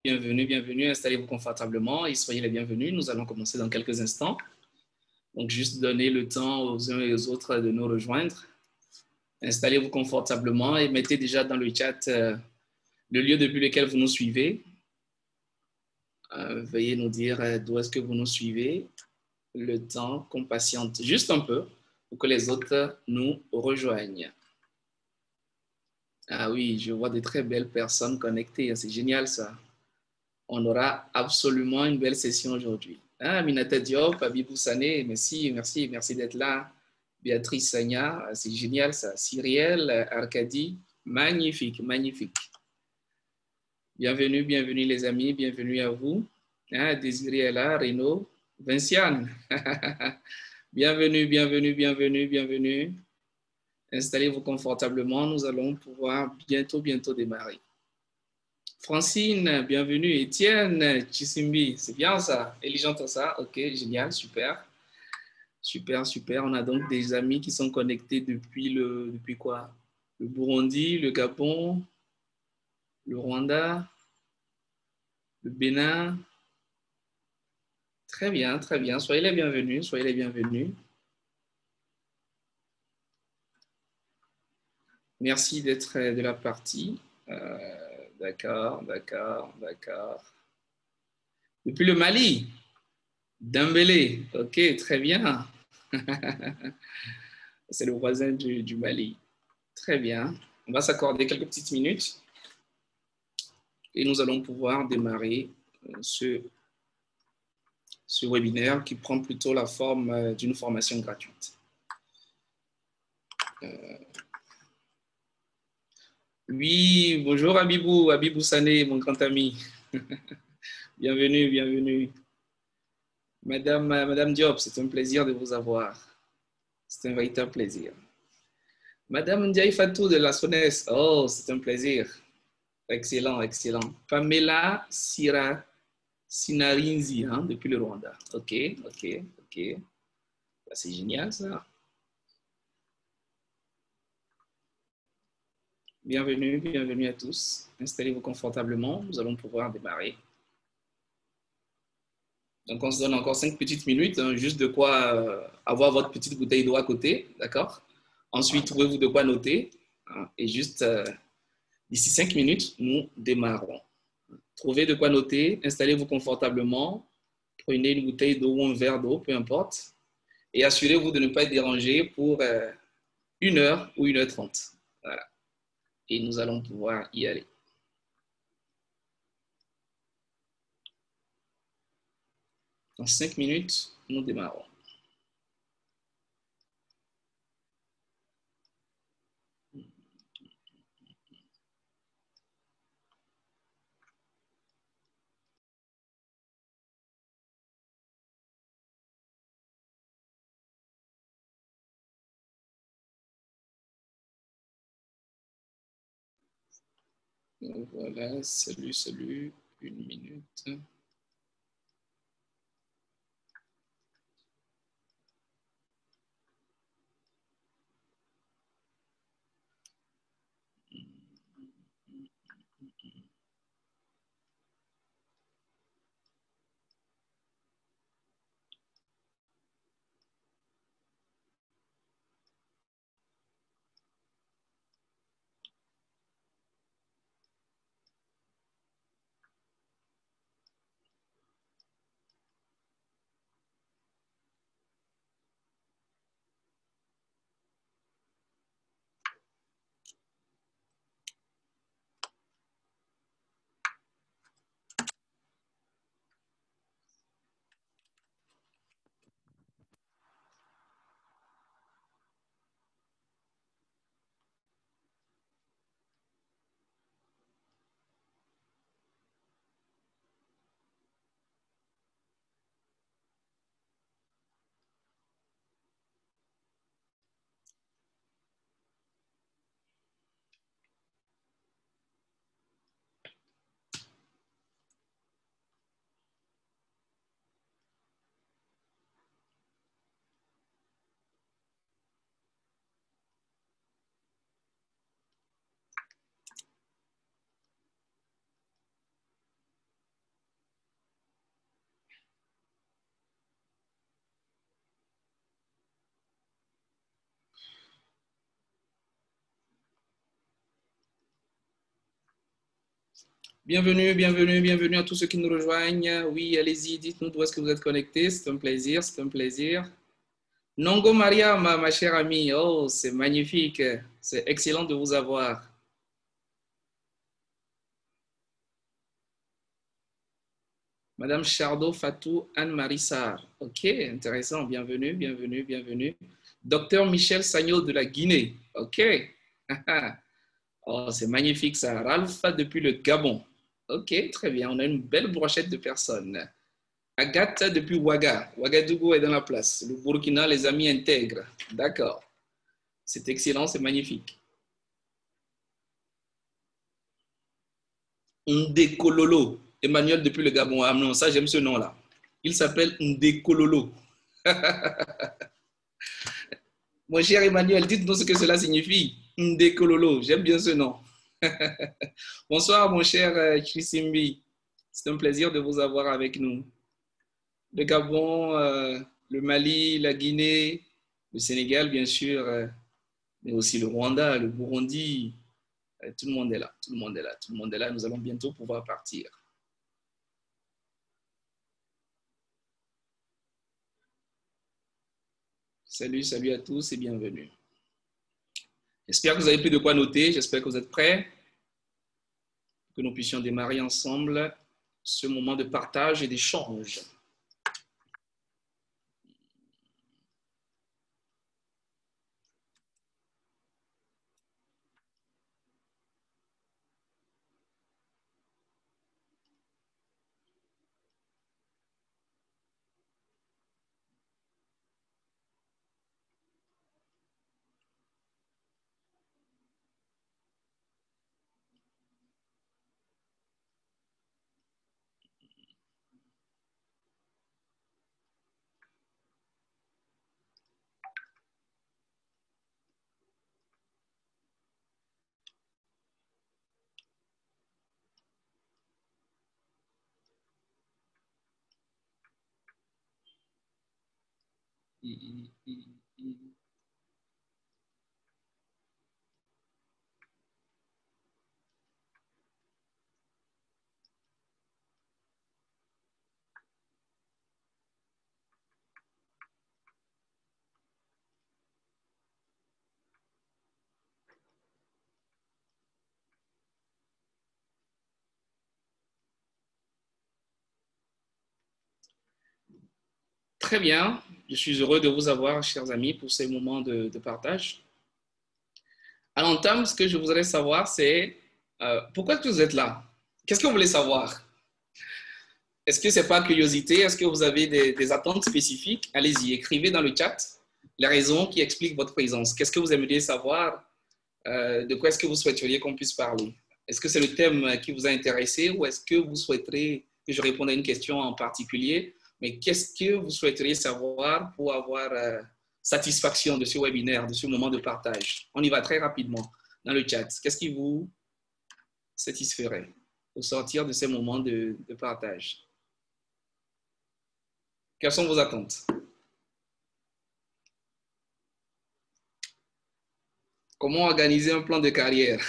Bienvenue, bienvenue. Installez-vous confortablement et soyez les bienvenus. Nous allons commencer dans quelques instants. Donc, juste donner le temps aux uns et aux autres de nous rejoindre. Installez-vous confortablement et mettez déjà dans le chat le lieu depuis lequel vous nous suivez. Veuillez nous dire d'où est-ce que vous nous suivez. Le temps qu'on patiente juste un peu pour que les autres nous rejoignent. Ah oui, je vois de très belles personnes connectées. C'est génial ça. On aura absolument une belle session aujourd'hui. Ah, Minata Diop, Abibou Sané, merci d'être là. Béatrice Sagna, c'est génial ça. Cyrielle, Arcadie, magnifique, magnifique. Bienvenue, bienvenue les amis, bienvenue à vous. Ah, Désiré est là, Renaud, Vinciane. Bienvenue, bienvenue, bienvenue, bienvenue. Installez-vous confortablement, nous allons pouvoir bientôt démarrer. Francine, bienvenue. Étienne, Chisimbi, c'est bien ça. Elie, j'entends ça. Ok, génial, super. Super, super. On a donc des amis qui sont connectés depuis quoi? Le Burundi, le Gabon, le Rwanda, le Bénin. Très bien, très bien. Soyez les bienvenus, soyez les bienvenus. Merci d'être de la partie. D'accord. Depuis le Mali, Dembélé. Ok, très bien. C'est le voisin du Mali. Très bien. On va s'accorder quelques petites minutes et nous allons pouvoir démarrer ce webinaire qui prend plutôt la forme d'une formation gratuite. Oui, bonjour Abibou Sané, mon grand ami. Bienvenue, bienvenue. Madame Diop, c'est un plaisir de vous avoir. C'est un véritable plaisir. Madame Ndiaye Fatou de la SONES, oh, c'est un plaisir. Excellent, excellent. Pamela Sinarinzi, hein, depuis le Rwanda. Ok. C'est génial, ça. Bienvenue à tous. Installez-vous confortablement. Nous allons pouvoir démarrer. Donc, on se donne encore 5 petites minutes, hein, juste de quoi avoir votre petite bouteille d'eau à côté, d'accord? Ensuite, trouvez-vous de quoi noter. Hein, et juste d'ici 5 minutes, nous démarrons. Trouvez de quoi noter, installez-vous confortablement, prenez une bouteille d'eau ou un verre d'eau, peu importe, et assurez-vous de ne pas être dérangé pour 1 heure ou 1h30. Voilà. Et nous allons pouvoir y aller. Dans 5 minutes, nous démarrons. Voilà, salut, 1 minute. Bienvenue, bienvenue, bienvenue à tous ceux qui nous rejoignent. Oui, allez-y, dites-nous d'où est-ce que vous êtes connectés. C'est un plaisir, c'est un plaisir. Nongo Maria, ma chère amie. Oh, c'est magnifique. C'est excellent de vous avoir. Madame Chardot Fatou Anne-Marie Sarr. OK, intéressant. Bienvenue, bienvenue, bienvenue. Docteur Michel Sagno de la Guinée. OK. Oh, c'est magnifique ça. Ralph depuis le Gabon. OK, très bien. On a une belle brochette de personnes. Agathe depuis Ouaga. Ouagadougou est dans la place. Le Burkina, les amis intègres. D'accord. C'est excellent, c'est magnifique. Ndekololo. Emmanuel depuis le Gabon. Ah non, ça, j'aime ce nom-là. Il s'appelle Ndekololo. Mon cher Emmanuel, dites-nous ce que cela signifie. Ndekololo. J'aime bien ce nom. Bonsoir, mon cher Chisimbi. C'est un plaisir de vous avoir avec nous. Le Gabon, le Mali, la Guinée, le Sénégal, bien sûr, mais aussi le Rwanda, le Burundi. Tout le monde est là, tout le monde est là, tout le monde est là. Nous allons bientôt pouvoir partir. Salut, salut à tous et bienvenue. J'espère que vous avez plus de quoi noter, j'espère que vous êtes prêts, que nous puissions démarrer ensemble ce moment de partage et d'échange. Très bien, je suis heureux de vous avoir, chers amis, pour ces moments de partage. À l'entame, ce que je voudrais savoir, c'est pourquoi est-ce que vous êtes là? Qu'est-ce que vous voulez savoir? Est-ce que c'est pas curiosité? Est-ce que vous avez des attentes spécifiques? Allez-y, écrivez dans le chat les raisons qui expliquent votre présence. Qu'est-ce que vous aimeriez savoir? De quoi est-ce que vous souhaiteriez qu'on puisse parler? Est-ce que c'est le thème qui vous a intéressé ou est-ce que vous souhaiterez que je réponde à une question en particulier? Mais qu'est-ce que vous souhaiteriez savoir pour avoir satisfaction de ce webinaire, de ce moment de partage? On y va très rapidement dans le chat. Qu'est-ce qui vous satisferait au sortir de ces moments de partage? Quelles sont vos attentes? Comment organiser un plan de carrière?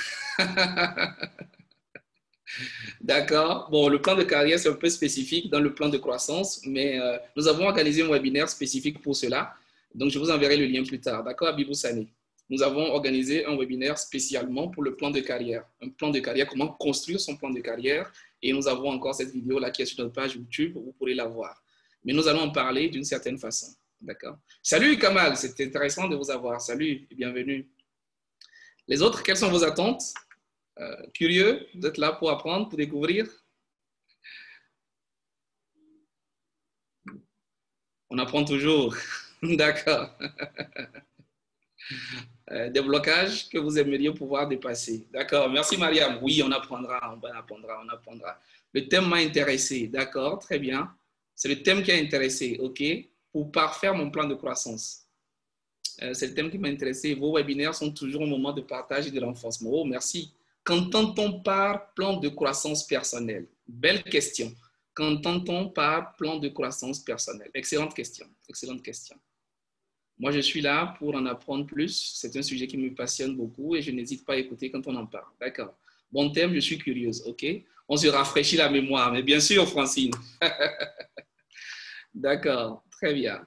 D'accord. Bon, le plan de carrière, c'est un peu spécifique dans le plan de croissance, mais nous avons organisé un webinaire spécifique pour cela. Donc, je vous enverrai le lien plus tard. D'accord, Abibou Sané? Nous avons organisé un webinaire spécialement pour le plan de carrière. Un plan de carrière, comment construire son plan de carrière. Et nous avons encore cette vidéo-là qui est sur notre page YouTube, vous pourrez la voir. Mais nous allons en parler d'une certaine façon. D'accord. Salut Kamal, c'est intéressant de vous avoir. Salut et bienvenue. Les autres, quelles sont vos attentes? Curieux d'être là pour apprendre, pour découvrir? On apprend toujours. D'accord. Des blocages que vous aimeriez pouvoir dépasser. D'accord. Merci, Mariam. Oui, on apprendra, on apprendra, on apprendra. Le thème m'a intéressé. D'accord, très bien. C'est le thème qui a intéressé, OK? Pour parfaire mon plan de croissance. C'est le thème qui m'a intéressé. Vos webinaires sont toujours un moment de partage et de renforcement. Oh, merci. Qu'entend-on par plan de croissance personnelle? Belle question. Qu'entend-on par plan de croissance personnelle? Excellente question. Excellente question. Moi, je suis là pour en apprendre plus. C'est un sujet qui me passionne beaucoup et je n'hésite pas à écouter quand on en parle. D'accord. Bon thème, je suis curieuse, ok? On se rafraîchit la mémoire, mais bien sûr, Francine. D'accord, très bien.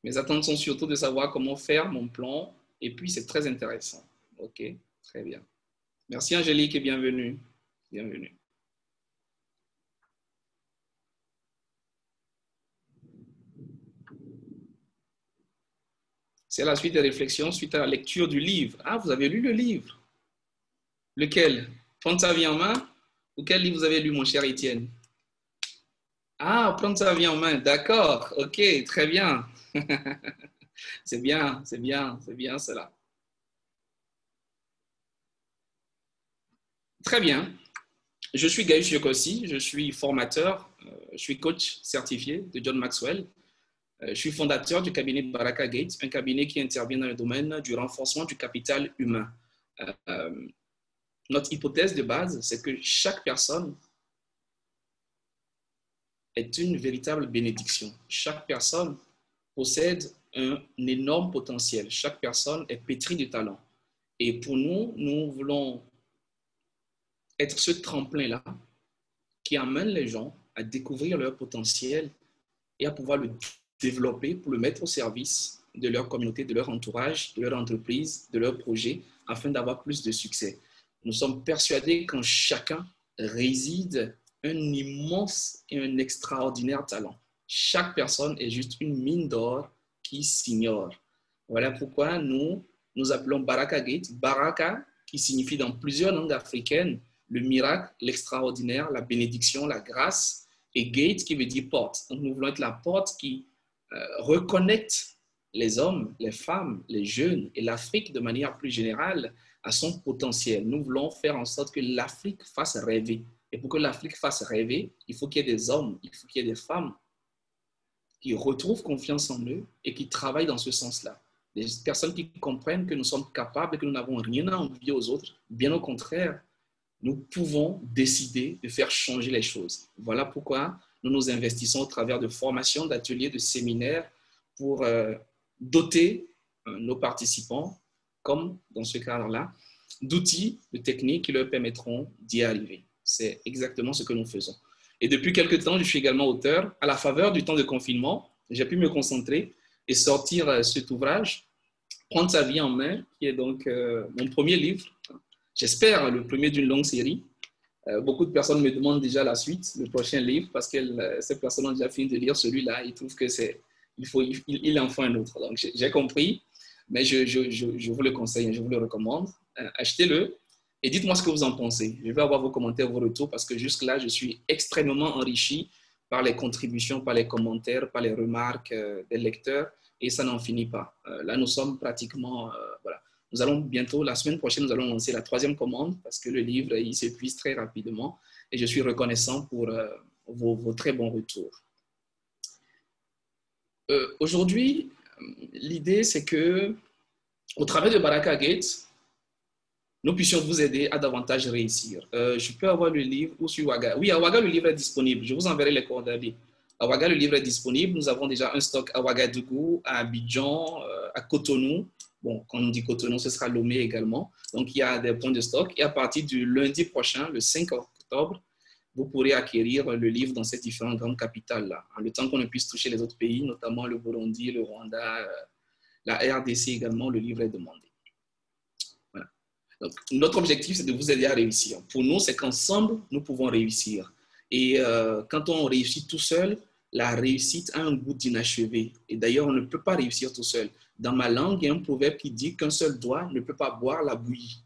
Mes attentes sont surtout de savoir comment faire mon plan, et puis c'est très intéressant. Ok, très bien. Merci Angélique et bienvenue. Bienvenue. C'est la suite des réflexions suite à la lecture du livre. Ah, vous avez lu le livre? Lequel? Prendre sa vie en main? Ou quel livre vous avez lu, mon cher Étienne? Ah, prendre sa vie en main. D'accord. Ok, très bien. C'est bien, c'est bien, c'est bien cela. Très bien. Je suis Gaël Yokossi, je suis formateur, je suis coach certifié de John Maxwell. Je suis fondateur du cabinet Baraka Gates, un cabinet qui intervient dans le domaine du renforcement du capital humain. Notre hypothèse de base, c'est que chaque personne est une véritable bénédiction. Chaque personne possède un énorme potentiel. Chaque personne est pétrie de talent. Et pour nous, nous voulons être ce tremplin-là qui amène les gens à découvrir leur potentiel et à pouvoir le développer pour le mettre au service de leur communauté, de leur entourage, de leur entreprise, de leur projet, afin d'avoir plus de succès. Nous sommes persuadés qu'en chacun réside un immense et un extraordinaire talent. Chaque personne est juste une mine d'or qui s'ignore. Voilà pourquoi nous appelons Baraka Gate, Baraka qui signifie dans plusieurs langues africaines le miracle, l'extraordinaire, la bénédiction, la grâce, et Gate qui veut dire porte. Donc nous voulons être la porte qui reconnecte les hommes, les femmes, les jeunes et l'Afrique de manière plus générale à son potentiel. Nous voulons faire en sorte que l'Afrique fasse rêver. Et pour que l'Afrique fasse rêver, il faut qu'il y ait des hommes, il faut qu'il y ait des femmes qui retrouvent confiance en eux et qui travaillent dans ce sens-là. Des personnes qui comprennent que nous sommes capables et que nous n'avons rien à envier aux autres. Bien au contraire, nous pouvons décider de faire changer les choses. Voilà pourquoi nous nous investissons au travers de formations, d'ateliers, de séminaires pour doter nos participants, comme dans ce cadre-là, d'outils, de techniques qui leur permettront d'y arriver. C'est exactement ce que nous faisons. Et depuis quelques temps, je suis également auteur. À la faveur du temps de confinement, j'ai pu me concentrer et sortir cet ouvrage, Prendre sa vie en main, qui est donc mon premier livre. J'espère le premier d'une longue série. Beaucoup de personnes me demandent déjà la suite, le prochain livre, parce que ces personnes ont déjà fini de lire celui-là. Ils trouvent que il en faut un autre. Donc, j'ai compris, mais je vous le conseille, je vous le recommande. Achetez-le et dites-moi ce que vous en pensez. Je vais avoir vos commentaires, vos retours, parce que jusque-là, je suis extrêmement enrichi par les contributions, par les commentaires, par les remarques des lecteurs, et ça n'en finit pas. Là, nous sommes pratiquement... voilà. Nous allons bientôt, la semaine prochaine, nous allons lancer la 3e commande parce que le livre, il s'épuise très rapidement et je suis reconnaissant pour vos très bons retours. Aujourd'hui, l'idée, c'est que au travers de Baraka Gates, nous puissions vous aider à davantage réussir. Je peux avoir le livre ou sur Waga. Oui, à Waga, le livre est disponible. Je vous enverrai les coordonnées. À Waga, le livre est disponible. Nous avons déjà un stock à Ouagadougou, à Abidjan, à Cotonou. Bon, quand on dit Cotonou, ce sera Lomé également. Donc, il y a des points de stock. Et à partir du lundi prochain, le 5 octobre, vous pourrez acquérir le livre dans ces différentes grandes capitales-là. En le temps qu'on ne puisse toucher les autres pays, notamment le Burundi, le Rwanda, la RDC également, le livre est demandé. Voilà. Donc, notre objectif, c'est de vous aider à réussir. Pour nous, c'est qu'ensemble, nous pouvons réussir. Et quand on réussit tout seul, la réussite a un goût d'inachevé. Et d'ailleurs, on ne peut pas réussir tout seul. Dans ma langue, il y a un proverbe qui dit qu'un seul doigt ne peut pas boire la bouillie.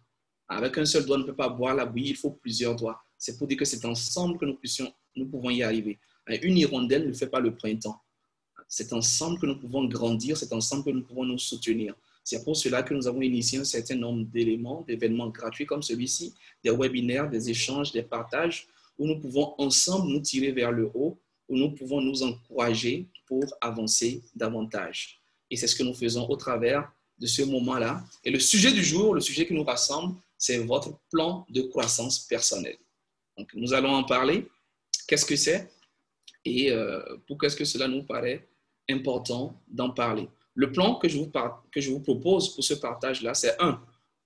Avec un seul doigt, on ne peut pas boire la bouillie, il faut plusieurs doigts. C'est pour dire que c'est ensemble que nous pouvons y arriver. Une hirondelle ne fait pas le printemps. C'est ensemble que nous pouvons grandir, c'est ensemble que nous pouvons nous soutenir. C'est pour cela que nous avons initié un certain nombre d'éléments, d'événements gratuits comme celui-ci, des webinaires, des échanges, des partages, où nous pouvons ensemble nous tirer vers le haut, où nous pouvons nous encourager pour avancer davantage. Et c'est ce que nous faisons au travers de ce moment-là. Et le sujet du jour, le sujet qui nous rassemble, c'est votre plan de croissance personnelle. Donc, nous allons en parler. Qu'est-ce que c'est? Et pourquoi est-ce que cela nous paraît important d'en parler? Le plan que je vous propose pour ce partage-là, c'est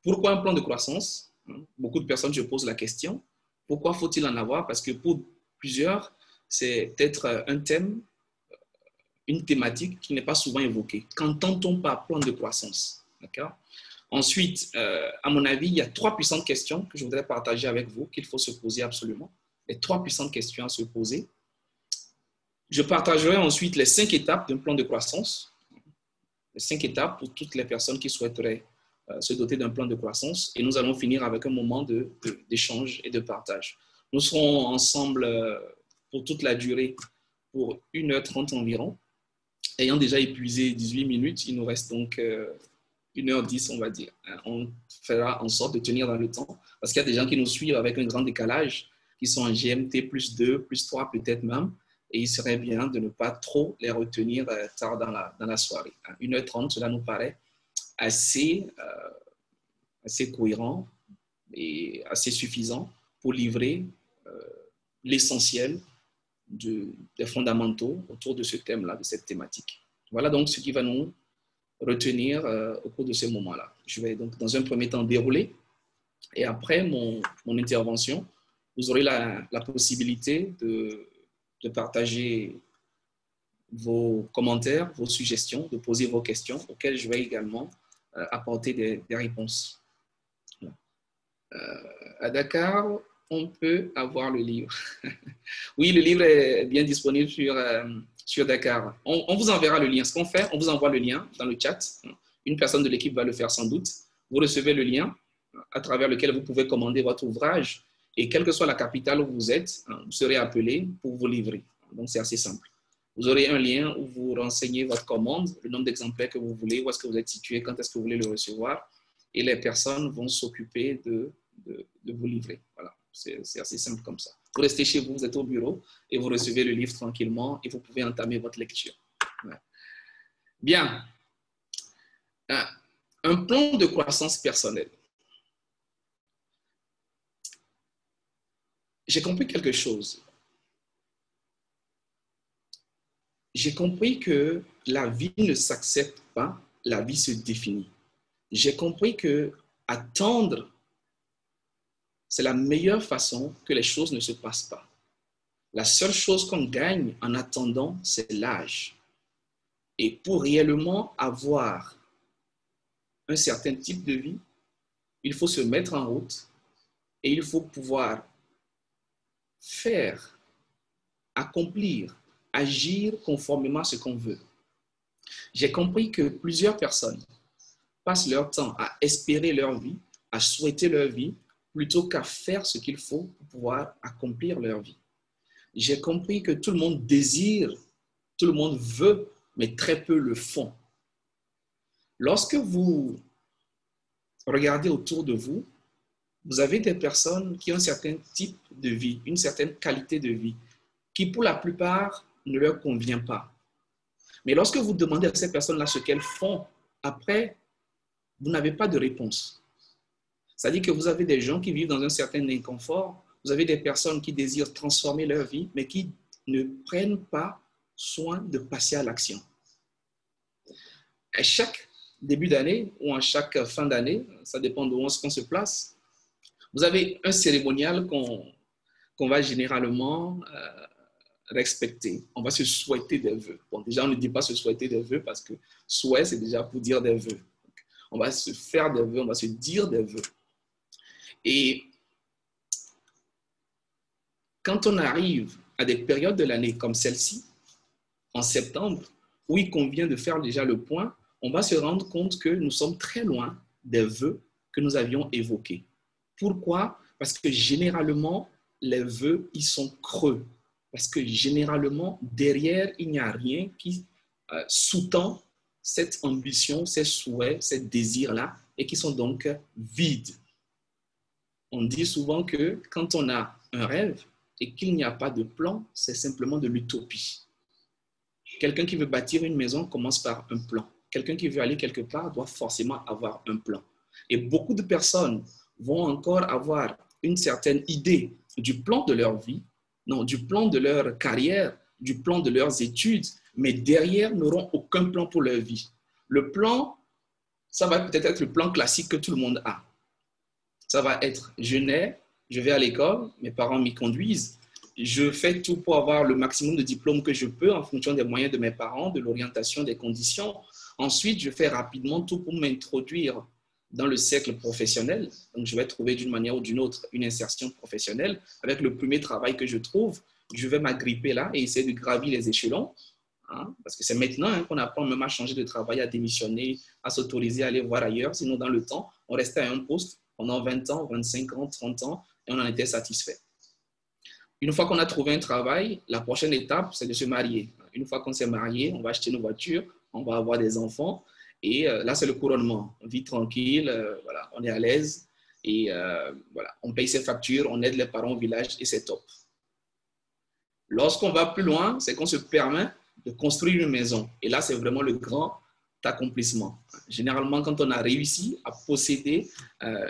pourquoi un plan de croissance? Beaucoup de personnes se posent la question. Pourquoi faut-il en avoir? Parce que pour plusieurs, c'est peut-être un thème, une thématique qui n'est pas souvent évoquée. Qu'entend-on par plan de croissance? D'accord? Ensuite, à mon avis, il y a 3 puissantes questions que je voudrais partager avec vous, qu'il faut se poser absolument. Les 3 puissantes questions à se poser. Je partagerai ensuite les 5 étapes d'un plan de croissance. Les 5 étapes pour toutes les personnes qui souhaiteraient se doter d'un plan de croissance. Et nous allons finir avec un moment d'échange et de partage. Nous serons ensemble pour toute la durée, pour 1h30 environ. Ayant déjà épuisé 18 minutes, il nous reste donc 1h10, on va dire. On fera en sorte de tenir dans le temps, parce qu'il y a des gens qui nous suivent avec un grand décalage, qui sont en GMT plus 2, plus 3 peut-être même, et il serait bien de ne pas trop les retenir tard dans la soirée. 1h30, cela nous paraît assez cohérent et assez suffisant pour livrer l'essentiel des fondamentaux autour de ce thème-là, de cette thématique. Voilà donc ce qui va nous retenir au cours de ce moment-là. Je vais donc dans un premier temps dérouler et après mon intervention, vous aurez la possibilité de partager vos commentaires, vos suggestions, de poser vos questions auxquelles je vais également apporter des réponses. À Dakar, on peut avoir le livre. Oui, le livre est bien disponible sur Dakar. On vous enverra le lien. Ce qu'on fait, on vous envoie le lien dans le chat. Une personne de l'équipe va le faire sans doute. Vous recevez le lien à travers lequel vous pouvez commander votre ouvrage et quelle que soit la capitale où vous êtes, vous serez appelé pour vous livrer. Donc, c'est assez simple. Vous aurez un lien où vous renseignez votre commande, le nombre d'exemplaires que vous voulez, où est-ce que vous êtes situé, quand est-ce que vous voulez le recevoir et les personnes vont s'occuper de vous livrer. Voilà. C'est assez simple comme ça. Vous restez chez vous, vous êtes au bureau et vous recevez le livre tranquillement et vous pouvez entamer votre lecture. Ouais. Bien. Un plan de croissance personnelle. J'ai compris quelque chose. J'ai compris que la vie ne s'accepte pas, la vie se définit. J'ai compris que attendre, c'est la meilleure façon que les choses ne se passent pas. La seule chose qu'on gagne en attendant, c'est l'âge. Et pour réellement avoir un certain type de vie, il faut se mettre en route et il faut pouvoir faire, accomplir, agir conformément à ce qu'on veut. J'ai compris que plusieurs personnes passent leur temps à espérer leur vie, à souhaiter leur vie, plutôt qu'à faire ce qu'il faut pour pouvoir accomplir leur vie. J'ai compris que tout le monde désire, tout le monde veut, mais très peu le font. Lorsque vous regardez autour de vous, vous avez des personnes qui ont un certain type de vie, une certaine qualité de vie, qui pour la plupart ne leur convient pas. Mais lorsque vous demandez à ces personnes-là ce qu'elles font, après, vous n'avez pas de réponse. C'est-à-dire que vous avez des gens qui vivent dans un certain inconfort, vous avez des personnes qui désirent transformer leur vie, mais qui ne prennent pas soin de passer à l'action. À chaque début d'année ou à chaque fin d'année, ça dépend de où est-ce qu'on se place, vous avez un cérémonial qu'on va généralement respecter. On va se souhaiter des vœux. Bon, déjà, on ne dit pas se souhaiter des vœux parce que souhait, c'est déjà pour dire des vœux. Donc, on va se faire des vœux, on va se dire des vœux. Et quand on arrive à des périodes de l'année comme celle-ci, en septembre, où il convient de faire déjà le point, on va se rendre compte que nous sommes très loin des vœux que nous avions évoqués. Pourquoi? Parce que généralement, les vœux, ils sont creux. Parce que généralement, derrière, il n'y a rien qui sous-tend cette ambition, ces souhaits, ces désirs-là, et qui sont donc vides. On dit souvent que quand on a un rêve et qu'il n'y a pas de plan, c'est simplement de l'utopie. Quelqu'un qui veut bâtir une maison commence par un plan. Quelqu'un qui veut aller quelque part doit forcément avoir un plan. Et beaucoup de personnes vont encore avoir une certaine idée du plan de leur vie, non, du plan de leur carrière, du plan de leurs études, mais derrière n'auront aucun plan pour leur vie. Le plan, ça va peut-être être le plan classique que tout le monde a. Ça va être, je nais, je vais à l'école, mes parents m'y conduisent, je fais tout pour avoir le maximum de diplômes que je peux en fonction des moyens de mes parents, de l'orientation, des conditions. Ensuite, je fais rapidement tout pour m'introduire dans le cercle professionnel. Donc, je vais trouver d'une manière ou d'une autre une insertion professionnelle. Avec le premier travail que je trouve, je vais m'agripper là et essayer de gravir les échelons. Hein, parce que c'est maintenant qu'on apprend même à changer de travail, à démissionner, à s'autoriser à aller voir ailleurs. Sinon, dans le temps, on restait à un poste pendant 20 ans, 25 ans, 30 ans et on en était satisfait. Une fois qu'on a trouvé un travail, la prochaine étape, c'est de se marier. Une fois qu'on s'est marié, on va acheter nos voitures, on va avoir des enfants. Et là, c'est le couronnement. On vit tranquille, voilà, on est à l'aise. Et voilà, on paye ses factures, on aide les parents au village et c'est top. Lorsqu'on va plus loin, c'est qu'on se permet de construire une maison. Et là, c'est vraiment le grand accomplissement. Généralement, quand on a réussi à posséder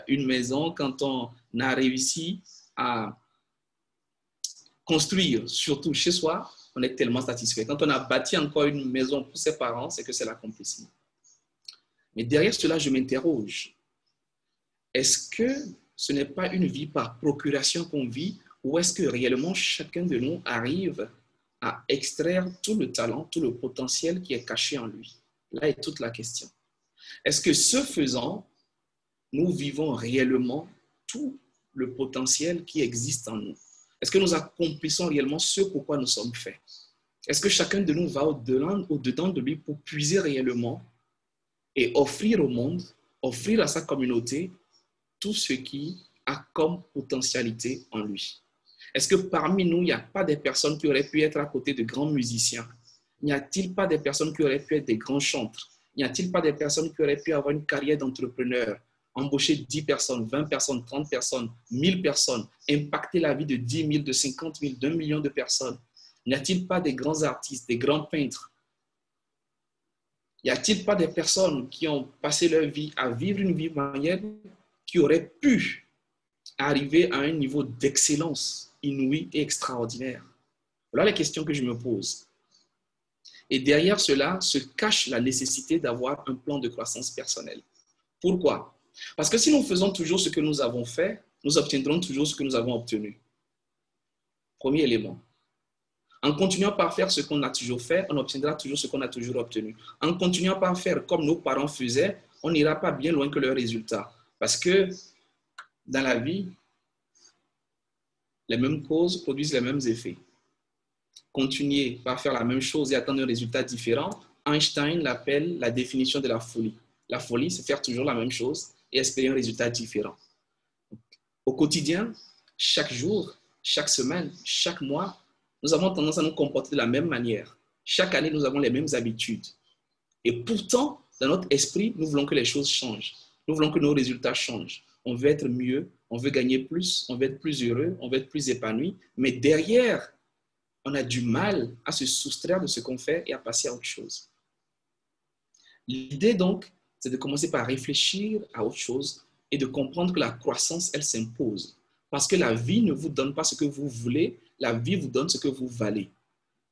une maison, quand on a réussi à construire, surtout chez soi, on est tellement satisfait. Quand on a bâti encore une maison pour ses parents, c'est que c'est l'accomplissement. Mais derrière cela, je m'interroge. Est-ce que ce n'est pas une vie par procuration qu'on vit ou est-ce que réellement chacun de nous arrive à extraire tout le talent, tout le potentiel qui est caché en lui? Là est toute la question. Est-ce que ce faisant, nous vivons réellement tout le potentiel qui existe en nous? Est-ce que nous accomplissons réellement ce pourquoi nous sommes faits? Est-ce que chacun de nous va au-dedans de lui pour puiser réellement et offrir au monde, offrir à sa communauté tout ce qui a comme potentialité en lui? Est-ce que parmi nous, il n'y a pas des personnes qui auraient pu être à côté de grands musiciens? N'y a-t-il pas des personnes qui auraient pu être des grands chantres? N'y a-t-il pas des personnes qui auraient pu avoir une carrière d'entrepreneur, embaucher 10 personnes, 20 personnes, 30 personnes, 1000 personnes, impacter la vie de 10 000, de 50 000, d'1 million de personnes? N'y a-t-il pas des grands artistes, des grands peintres? Y a-t-il pas des personnes qui ont passé leur vie à vivre une vie moyenne qui auraient pu arriver à un niveau d'excellence inouï et extraordinaire? Voilà les questions que je me pose. Et derrière cela se cache la nécessité d'avoir un plan de croissance personnelle. Pourquoi? Parce que si nous faisons toujours ce que nous avons fait, nous obtiendrons toujours ce que nous avons obtenu. Premier élément. En continuant par faire ce qu'on a toujours fait, on obtiendra toujours ce qu'on a toujours obtenu. En continuant par faire comme nos parents faisaient, on n'ira pas bien loin que leurs résultats. Parce que dans la vie, les mêmes causes produisent les mêmes effets. Continuer par faire la même chose et attendre un résultat différent, Einstein l'appelle la définition de la folie. La folie, c'est faire toujours la même chose et espérer un résultat différent. Au quotidien, chaque jour, chaque semaine, chaque mois, nous avons tendance à nous comporter de la même manière. Chaque année, nous avons les mêmes habitudes. Et pourtant, dans notre esprit, nous voulons que les choses changent. Nous voulons que nos résultats changent. On veut être mieux, on veut gagner plus, on veut être plus heureux, on veut être plus épanoui. Mais derrière, on a du mal à se soustraire de ce qu'on fait et à passer à autre chose. L'idée donc, c'est de commencer par réfléchir à autre chose et de comprendre que la croissance, elle s'impose. Parce que la vie ne vous donne pas ce que vous voulez, la vie vous donne ce que vous valez.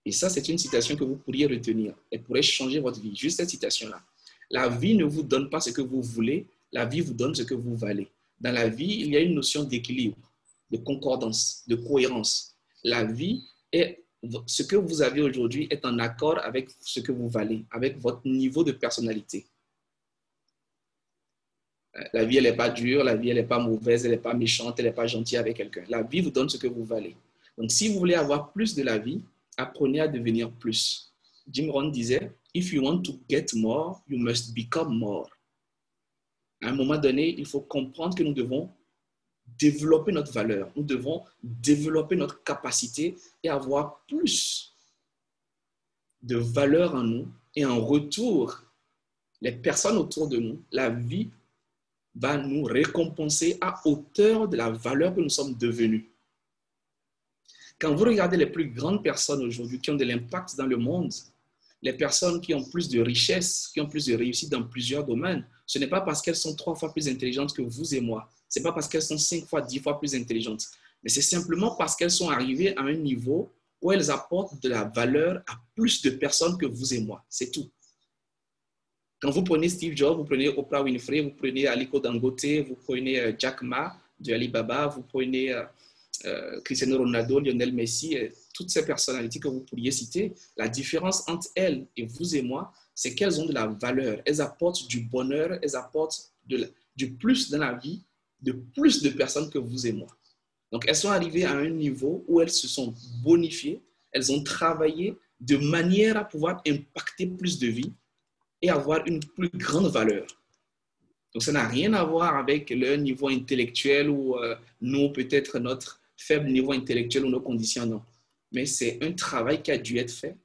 Et ça, c'est une citation que vous pourriez retenir. Elle pourrait changer votre vie. Juste cette citation-là. La vie ne vous donne pas ce que vous voulez, la vie vous donne ce que vous valez. Dans la vie, il y a une notion d'équilibre, de concordance, de cohérence. La vie est ce que vous avez aujourd'hui est en accord avec ce que vous valez, avec votre niveau de personnalité. La vie, elle n'est pas dure, la vie, elle n'est pas mauvaise, elle n'est pas méchante, elle n'est pas gentille avec quelqu'un. La vie vous donne ce que vous valez. Donc, si vous voulez avoir plus de la vie, apprenez à devenir plus. Jim Rohn disait, if you want to get more, you must become more. À un moment donné, il faut comprendre que nous devons développer notre valeur. Nous devons développer notre capacité et avoir plus de valeur en nous. Et en retour, les personnes autour de nous, la vie va nous récompenser à hauteur de la valeur que nous sommes devenus. Quand vous regardez les plus grandes personnes aujourd'hui qui ont de l'impact dans le monde, les personnes qui ont plus de richesse, qui ont plus de réussite dans plusieurs domaines, ce n'est pas parce qu'elles sont 3 fois plus intelligentes que vous et moi. Ce n'est pas parce qu'elles sont 5 fois, 10 fois plus intelligentes. Mais c'est simplement parce qu'elles sont arrivées à un niveau où elles apportent de la valeur à plus de personnes que vous et moi. C'est tout. Quand vous prenez Steve Jobs, vous prenez Oprah Winfrey, vous prenez Aliko Dangote, vous prenez Jack Ma de Alibaba, vous prenez Cristiano Ronaldo, Lionel Messi, toutes ces personnalités que vous pourriez citer, la différence entre elles et vous et moi, c'est qu'elles ont de la valeur. Elles apportent du bonheur, elles apportent du plus dans la vie de plus de personnes que vous et moi. Donc, elles sont arrivées à un niveau où elles se sont bonifiées, elles ont travaillé de manière à pouvoir impacter plus de vies et avoir une plus grande valeur. Donc, ça n'a rien à voir avec leur niveau intellectuel ou nous, peut-être notre faible niveau intellectuel ou nos conditions, non. Mais c'est un travail qui a dû être fait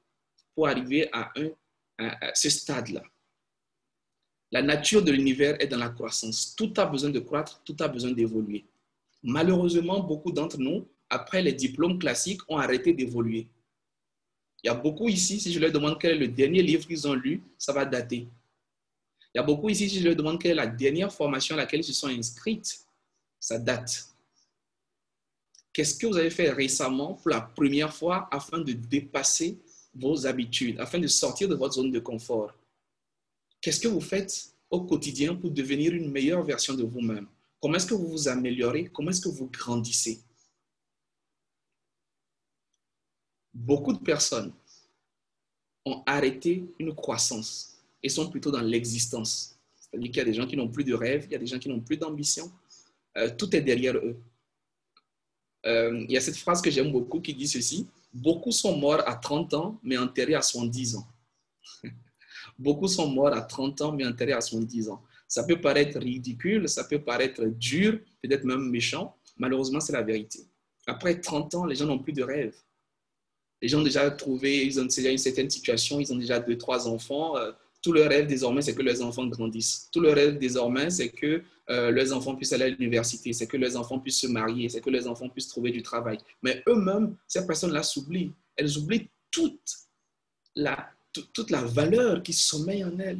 pour arriver à ce stade-là. La nature de l'univers est dans la croissance. Tout a besoin de croître, tout a besoin d'évoluer. Malheureusement, beaucoup d'entre nous, après les diplômes classiques, ont arrêté d'évoluer. Il y a beaucoup ici, si je leur demande quel est le dernier livre qu'ils ont lu, ça va dater. Il y a beaucoup ici, si je leur demande quelle est la dernière formation à laquelle ils se sont inscrits, ça date. Qu'est-ce que vous avez fait récemment pour la première fois afin de dépasser vos habitudes, afin de sortir de votre zone de confort? Qu'est-ce que vous faites au quotidien pour devenir une meilleure version de vous-même? Comment est-ce que vous vous améliorez? Comment est-ce que vous grandissez? Beaucoup de personnes ont arrêté une croissance et sont plutôt dans l'existence. C'est-à-dire qu'il y a des gens qui n'ont plus de rêve, il y a des gens qui n'ont plus d'ambition. Tout est derrière eux. Il y a cette phrase que j'aime beaucoup qui dit ceci: beaucoup sont morts à 30 ans, mais enterrés à 70 ans. Beaucoup sont morts à 30 ans, mais enterrés à 70 ans. Ça peut paraître ridicule, ça peut paraître dur, peut-être même méchant. Malheureusement, c'est la vérité. Après 30 ans, les gens n'ont plus de rêve. Les gens ont déjà trouvé, ils ont déjà une certaine situation, ils ont déjà 2-3 enfants. Tout leur rêve désormais, c'est que leurs enfants grandissent. Tout leur rêve désormais, c'est que leurs enfants puissent aller à l'université, c'est que leurs enfants puissent se marier, c'est que leurs enfants puissent trouver du travail. Mais eux-mêmes, ces personnes-là s'oublient. Elles oublient toute la valeur qui sommeille en elles.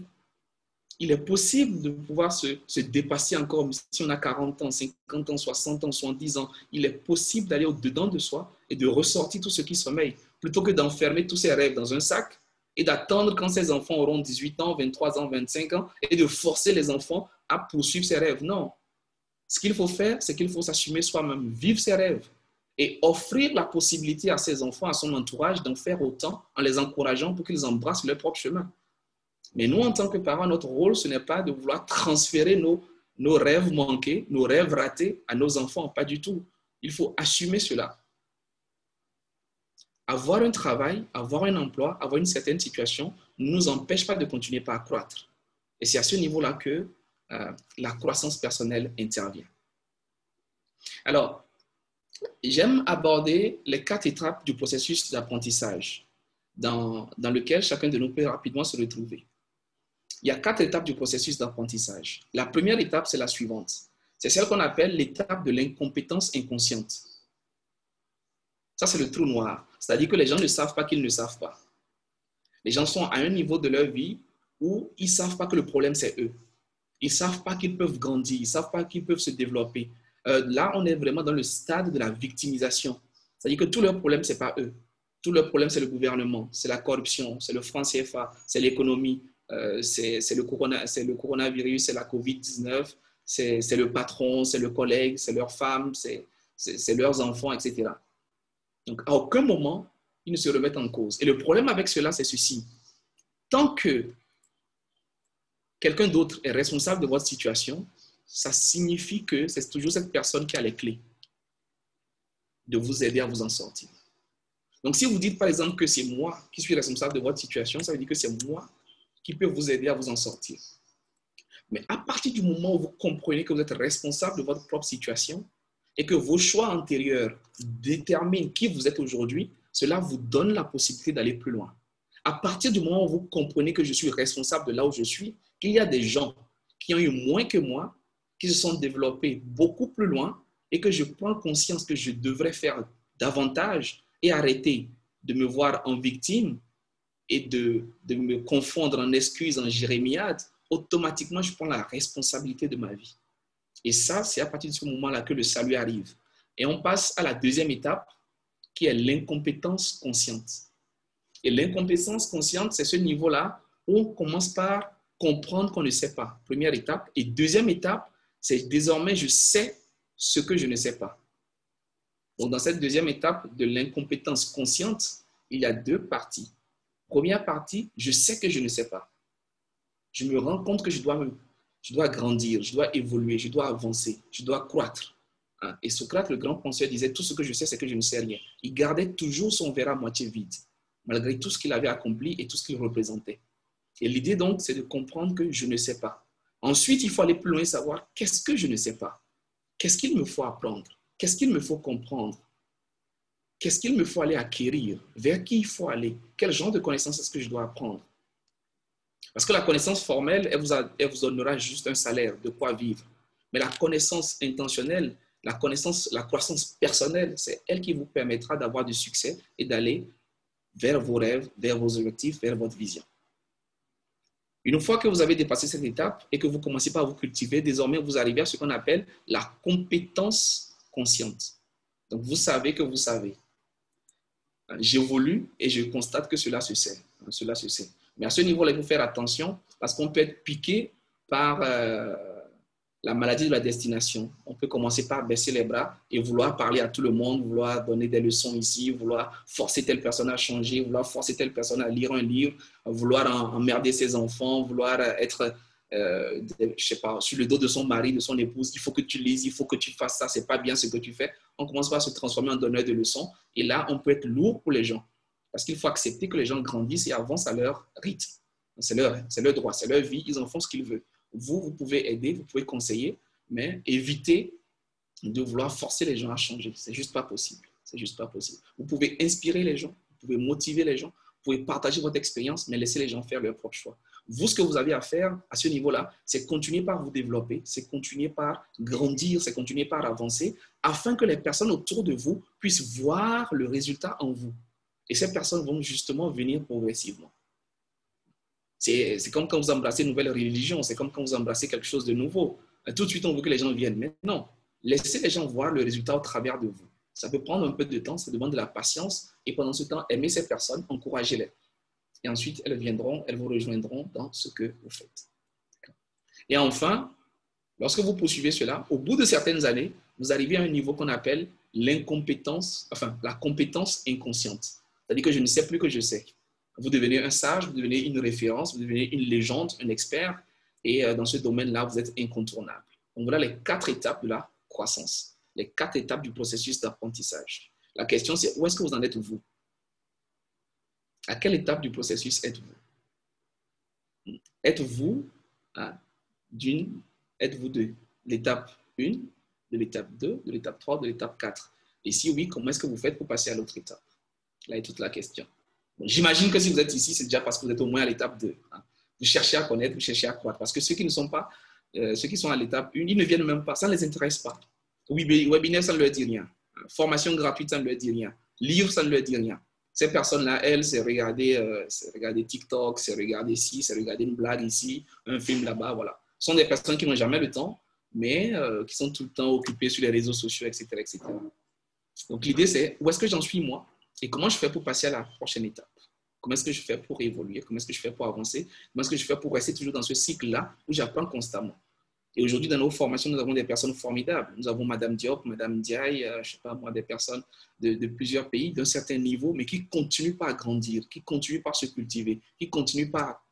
Il est possible de pouvoir se dépasser encore, si on a 40 ans, 50 ans, 60 ans, 70 ans. Il est possible d'aller au-dedans de soi et de ressortir tout ce qui sommeille, plutôt que d'enfermer tous ses rêves dans un sac et d'attendre quand ses enfants auront 18 ans, 23 ans, 25 ans et de forcer les enfants à poursuivre ses rêves. Non. Ce qu'il faut faire, c'est qu'il faut s'assumer soi-même, vivre ses rêves et offrir la possibilité à ses enfants, à son entourage, d'en faire autant en les encourageant pour qu'ils embrassent leur propre chemin. Mais nous, en tant que parents, notre rôle, ce n'est pas de vouloir transférer nos rêves manqués, nos rêves ratés à nos enfants. Pas du tout. Il faut assumer cela. Avoir un travail, avoir un emploi, avoir une certaine situation ne nous empêche pas de continuer par croître. Et c'est à ce niveau-là que la croissance personnelle intervient. Alors, j'aime aborder les 4 étapes du processus d'apprentissage dans lequel chacun de nous peut rapidement se retrouver. Il y a 4 étapes du processus d'apprentissage. La première étape, c'est la suivante. C'est celle qu'on appelle l'étape de l'incompétence inconsciente. Ça, c'est le trou noir. C'est-à-dire que les gens ne savent pas qu'ils ne savent pas. Les gens sont à un niveau de leur vie où ils ne savent pas que le problème, c'est eux. Ils ne savent pas qu'ils peuvent grandir. Ils ne savent pas qu'ils peuvent se développer. Là, on est vraiment dans le stade de la victimisation. C'est-à-dire que tout leur problème, ce n'est pas eux. Tout leur problème, c'est le gouvernement, c'est la corruption, c'est le franc CFA, c'est l'économie. C'est le coronavirus, c'est la COVID-19, c'est le patron, c'est le collègue, c'est leur femme, c'est leurs enfants, etc. Donc, à aucun moment, ils ne se remettent en cause. Et le problème avec cela, c'est ceci. Tant que quelqu'un d'autre est responsable de votre situation, ça signifie que c'est toujours cette personne qui a les clés de vous aider à vous en sortir. Donc, si vous dites, par exemple, que c'est moi qui suis responsable de votre situation, ça veut dire que c'est moi qui peut vous aider à vous en sortir. Mais à partir du moment où vous comprenez que vous êtes responsable de votre propre situation et que vos choix antérieurs déterminent qui vous êtes aujourd'hui, cela vous donne la possibilité d'aller plus loin. À partir du moment où vous comprenez que je suis responsable de là où je suis, qu'il y a des gens qui ont eu moins que moi, qui se sont développés beaucoup plus loin et que je prends conscience que je devrais faire davantage et arrêter de me voir en victime et de me confondre en excuses, en jérémiade, automatiquement, je prends la responsabilité de ma vie. Et ça, c'est à partir de ce moment-là que le salut arrive. Et on passe à la deuxième étape, qui est l'incompétence consciente. Et l'incompétence consciente, c'est ce niveau-là où on commence par comprendre qu'on ne sait pas. Première étape. Et deuxième étape, c'est désormais, je sais ce que je ne sais pas. Donc, dans cette deuxième étape de l'incompétence consciente, il y a deux parties. Première partie, je sais que je ne sais pas. Je me rends compte que je dois grandir, je dois évoluer, je dois avancer, je dois croître. Et Socrate, le grand penseur, disait, tout ce que je sais, c'est que je ne sais rien. Il gardait toujours son verre à moitié vide, malgré tout ce qu'il avait accompli et tout ce qu'il représentait. Et l'idée donc, c'est de comprendre que je ne sais pas. Ensuite, il faut aller plus loin et savoir qu'est-ce que je ne sais pas. Qu'est-ce qu'il me faut apprendre? Qu'est-ce qu'il me faut comprendre? Qu'est-ce qu'il me faut aller acquérir? Vers qui il faut aller? Quel genre de connaissances est-ce que je dois apprendre? Parce que la connaissance formelle, elle vous donnera juste un salaire, de quoi vivre. Mais la connaissance intentionnelle, la croissance personnelle, c'est elle qui vous permettra d'avoir du succès et d'aller vers vos rêves, vers vos objectifs, vers votre vision. Une fois que vous avez dépassé cette étape et que vous commencez par vous cultiver, désormais, vous arrivez à ce qu'on appelle la compétence consciente. Donc, vous savez que vous savez. J'évolue et je constate que cela se sait. Cela se sait. Mais à ce niveau-là, il faut faire attention parce qu'on peut être piqué par la maladie de la destination. On peut commencer par baisser les bras et vouloir parler à tout le monde, vouloir donner des leçons ici, vouloir forcer telle personne à changer, vouloir forcer telle personne à lire un livre, vouloir emmerder ses enfants, vouloir être je sais pas, sur le dos de son mari, de son épouse. Il faut que tu lises, il faut que tu fasses ça, c'est pas bien ce que tu fais. On commence par se transformer en donneur de leçons et là, on peut être lourd pour les gens parce qu'il faut accepter que les gens grandissent et avancent à leur rythme. C'est leur droit, c'est leur vie, ils en font ce qu'ils veulent. Vous pouvez aider, vous pouvez conseiller, mais évitez de vouloir forcer les gens à changer. C'est juste pas possible. C'est juste pas possible. Vous pouvez inspirer les gens, vous pouvez motiver les gens, vous pouvez partager votre expérience, mais laissez les gens faire leur propre choix. Vous, ce que vous avez à faire à ce niveau-là, c'est continuer par vous développer, c'est continuer par grandir, c'est continuer par avancer, afin que les personnes autour de vous puissent voir le résultat en vous. Et ces personnes vont justement venir progressivement. C'est comme quand vous embrassez une nouvelle religion, c'est comme quand vous embrassez quelque chose de nouveau. Tout de suite, on veut que les gens viennent. Mais non, laissez les gens voir le résultat au travers de vous. Ça peut prendre un peu de temps, ça demande de la patience. Et pendant ce temps, aimez ces personnes, encouragez-les. Et ensuite, elles viendront, elles vous rejoindront dans ce que vous faites. Et enfin, lorsque vous poursuivez cela, au bout de certaines années, vous arrivez à un niveau qu'on appelle l'incompétence, enfin, la compétence inconsciente. C'est-à-dire que je ne sais plus que je sais. Vous devenez un sage, vous devenez une référence, vous devenez une légende, un expert. Et dans ce domaine-là, vous êtes incontournable. Donc voilà les 4 étapes de la croissance, les 4 étapes du processus d'apprentissage. La question, c'est où est-ce que vous en êtes vous? À quelle étape du processus êtes-vous? Êtes-vous êtes-vous de l'étape 1, de l'étape 2, de l'étape 3, de l'étape 4? Et si oui, comment est-ce que vous faites pour passer à l'autre étape? Là est toute la question. J'imagine que si vous êtes ici, c'est déjà parce que vous êtes au moins à l'étape 2. Vous cherchez à connaître, vous cherchez à croître. Parce que ceux qui ne sont pas, ceux qui sont à l'étape 1, ils ne viennent même pas. Ça ne les intéresse pas. Webinaire, ça ne leur dit rien. Formation gratuite, ça ne leur dit rien. Livre, ça ne leur dit rien. Ces personnes-là, elles, c'est regarder TikTok, c'est regarder ci, c'est regarder une blague ici, un film là-bas, voilà. Ce sont des personnes qui n'ont jamais le temps, mais qui sont tout le temps occupées sur les réseaux sociaux, etc., etc. Donc l'idée, c'est où est-ce que j'en suis moi et comment je fais pour passer à la prochaine étape? Comment est-ce que je fais pour évoluer? Comment est-ce que je fais pour avancer? Comment est-ce que je fais pour rester toujours dans ce cycle-là où j'apprends constamment? Et aujourd'hui, dans nos formations, nous avons des personnes formidables. Nous avons Madame Diop, Madame Diaye, je ne sais pas moi, des personnes de plusieurs pays d'un certain niveau, mais qui continuent par grandir, qui continuent par se cultiver, qui continuent par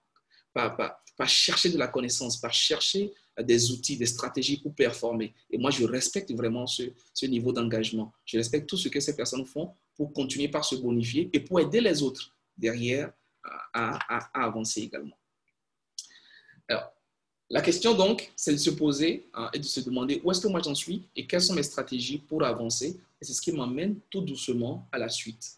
chercher de la connaissance, par chercher des outils, des stratégies pour performer. Et moi, je respecte vraiment ce niveau d'engagement. Je respecte tout ce que ces personnes font pour continuer par se bonifier et pour aider les autres derrière à avancer également. Alors, la question donc, c'est de se poser et de se demander où est-ce que moi j'en suis et quelles sont mes stratégies pour avancer. Et c'est ce qui m'emmène tout doucement à la suite.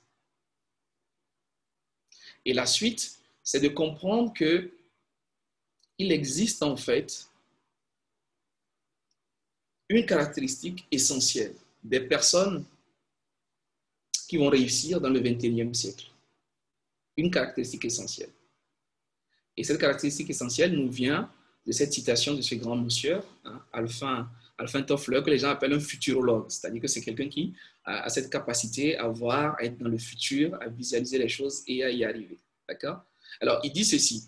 Et la suite, c'est de comprendre qu'il existe en fait une caractéristique essentielle des personnes qui vont réussir dans le 21e siècle. Une caractéristique essentielle. Et cette caractéristique essentielle nous vient de cette citation de ce grand monsieur, Alphin Toffler, que les gens appellent un futurologue. C'est-à-dire que c'est quelqu'un qui a cette capacité à voir, à être dans le futur, à visualiser les choses et à y arriver. D'accord? Alors, il dit ceci: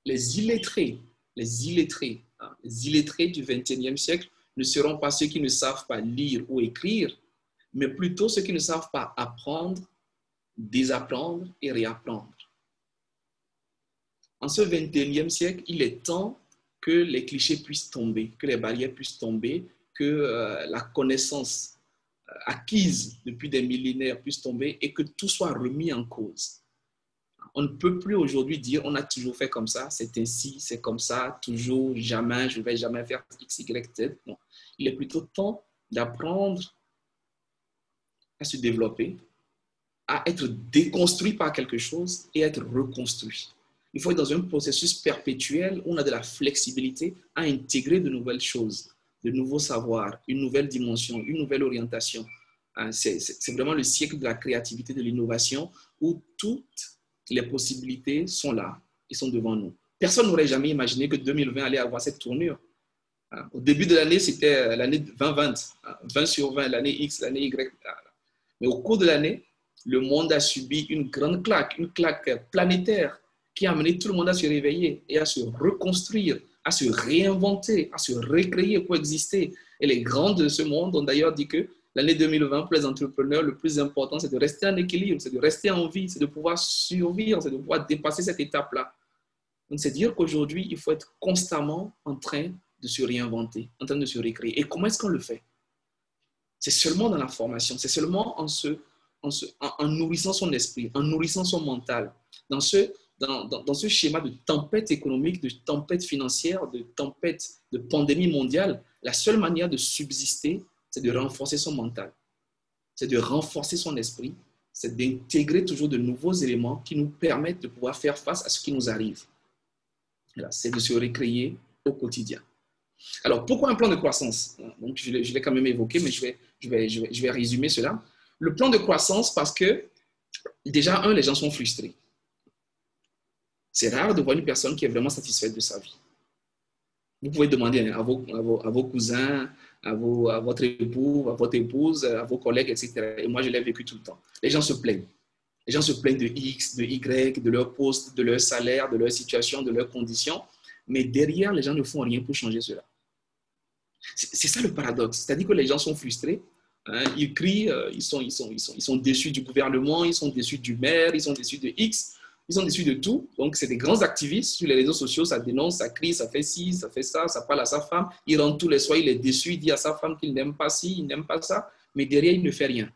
les illettrés les illettrés. Les illettrés du XXIe siècle ne seront pas ceux qui ne savent pas lire ou écrire, mais plutôt ceux qui ne savent pas apprendre, désapprendre et réapprendre. En ce XXIe siècle, il est temps que les clichés puissent tomber, que les barrières puissent tomber, que la connaissance acquise depuis des millénaires puisse tomber et que tout soit remis en cause. On ne peut plus aujourd'hui dire on a toujours fait comme ça, c'est ainsi, c'est comme ça, toujours, jamais, je ne vais jamais faire X, Y, Z. Non. Il est plutôt temps d'apprendre à se développer, à être déconstruit par quelque chose et à être reconstruit. Il faut être dans un processus perpétuel où on a de la flexibilité à intégrer de nouvelles choses, de nouveaux savoirs, une nouvelle dimension, une nouvelle orientation. C'est vraiment le siècle de la créativité, de l'innovation, où toutes les possibilités sont là et sont devant nous. Personne n'aurait jamais imaginé que 2020 allait avoir cette tournure. Au début de l'année, c'était l'année 2020, 20 sur 20, l'année X, l'année Y. Mais au cours de l'année, le monde a subi une grande claque, une claque planétaire qui a amené tout le monde à se réveiller et à se reconstruire, à se réinventer, à se recréer pour exister. Et les grands de ce monde ont d'ailleurs dit que l'année 2020, pour les entrepreneurs, le plus important, c'est de rester en équilibre, c'est de rester en vie, c'est de pouvoir survivre, c'est de pouvoir dépasser cette étape-là. Donc, c'est dire qu'aujourd'hui, il faut être constamment en train de se réinventer, en train de se recréer. Et comment est-ce qu'on le fait? C'est seulement dans la formation, c'est seulement en nourrissant son esprit, en nourrissant son mental, dans ce schéma de tempête économique, de tempête financière, de tempête de pandémie mondiale. La seule manière de subsister, c'est de renforcer son mental, c'est de renforcer son esprit, c'est d'intégrer toujours de nouveaux éléments qui nous permettent de pouvoir faire face à ce qui nous arrive. C'est de se recréer au quotidien. Alors, pourquoi un plan de croissance? Donc, je l'ai quand même évoqué, mais je vais résumer cela. Le plan de croissance, parce que, déjà, les gens sont frustrés. C'est rare de voir une personne qui est vraiment satisfaite de sa vie. Vous pouvez demander à vos cousins, à votre époux, à votre épouse, à vos collègues, etc. Et moi, je l'ai vécu tout le temps. Les gens se plaignent. Les gens se plaignent de X, de Y, de leur poste, de leur salaire, de leur situation, de leurs conditions. Mais derrière, les gens ne font rien pour changer cela. C'est ça le paradoxe. C'est-à-dire que les gens sont frustrés. Ils crient, ils sont déçus du gouvernement, ils sont déçus du maire, ils sont déçus de X. Ils sont déçus de tout. Donc, c'est des grands activistes sur les réseaux sociaux. Ça dénonce, ça crie, ça fait ci, ça fait ça. Ça parle à sa femme. Il rentre tous les soirs, il est déçu. Il dit à sa femme qu'il n'aime pas ci, il n'aime pas ça. Mais derrière, il ne fait rien.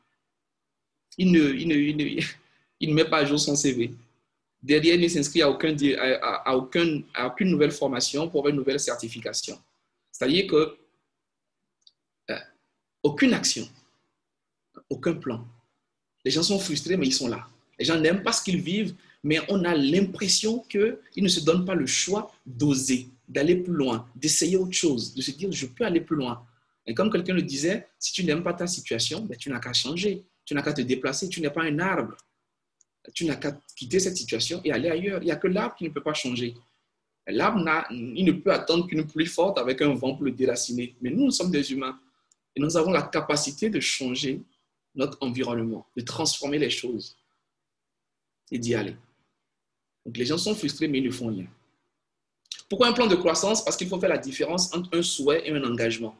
Il ne met pas à jour son CV. Derrière, il ne s'inscrit à aucune nouvelle formation pour avoir une nouvelle certification. C'est-à-dire que aucune action, aucun plan. Les gens sont frustrés, mais ils sont là. Les gens n'aiment pas ce qu'ils vivent, mais on a l'impression qu'ils ne se donnent pas le choix d'oser, d'aller plus loin, d'essayer autre chose, de se dire je peux aller plus loin. Et comme quelqu'un le disait, si tu n'aimes pas ta situation, ben, tu n'as qu'à changer, tu n'as qu'à te déplacer, tu n'es pas un arbre. Tu n'as qu'à quitter cette situation et aller ailleurs. Il n'y a que l'arbre qui ne peut pas changer. L'arbre, il ne peut attendre qu'une pluie forte avec un vent pour le déraciner. Mais nous sommes des humains et nous avons la capacité de changer notre environnement, de transformer les choses et d'y aller. Donc, les gens sont frustrés, mais ils ne font rien. Pourquoi un plan de croissance? Parce qu'il faut faire la différence entre un souhait et un engagement.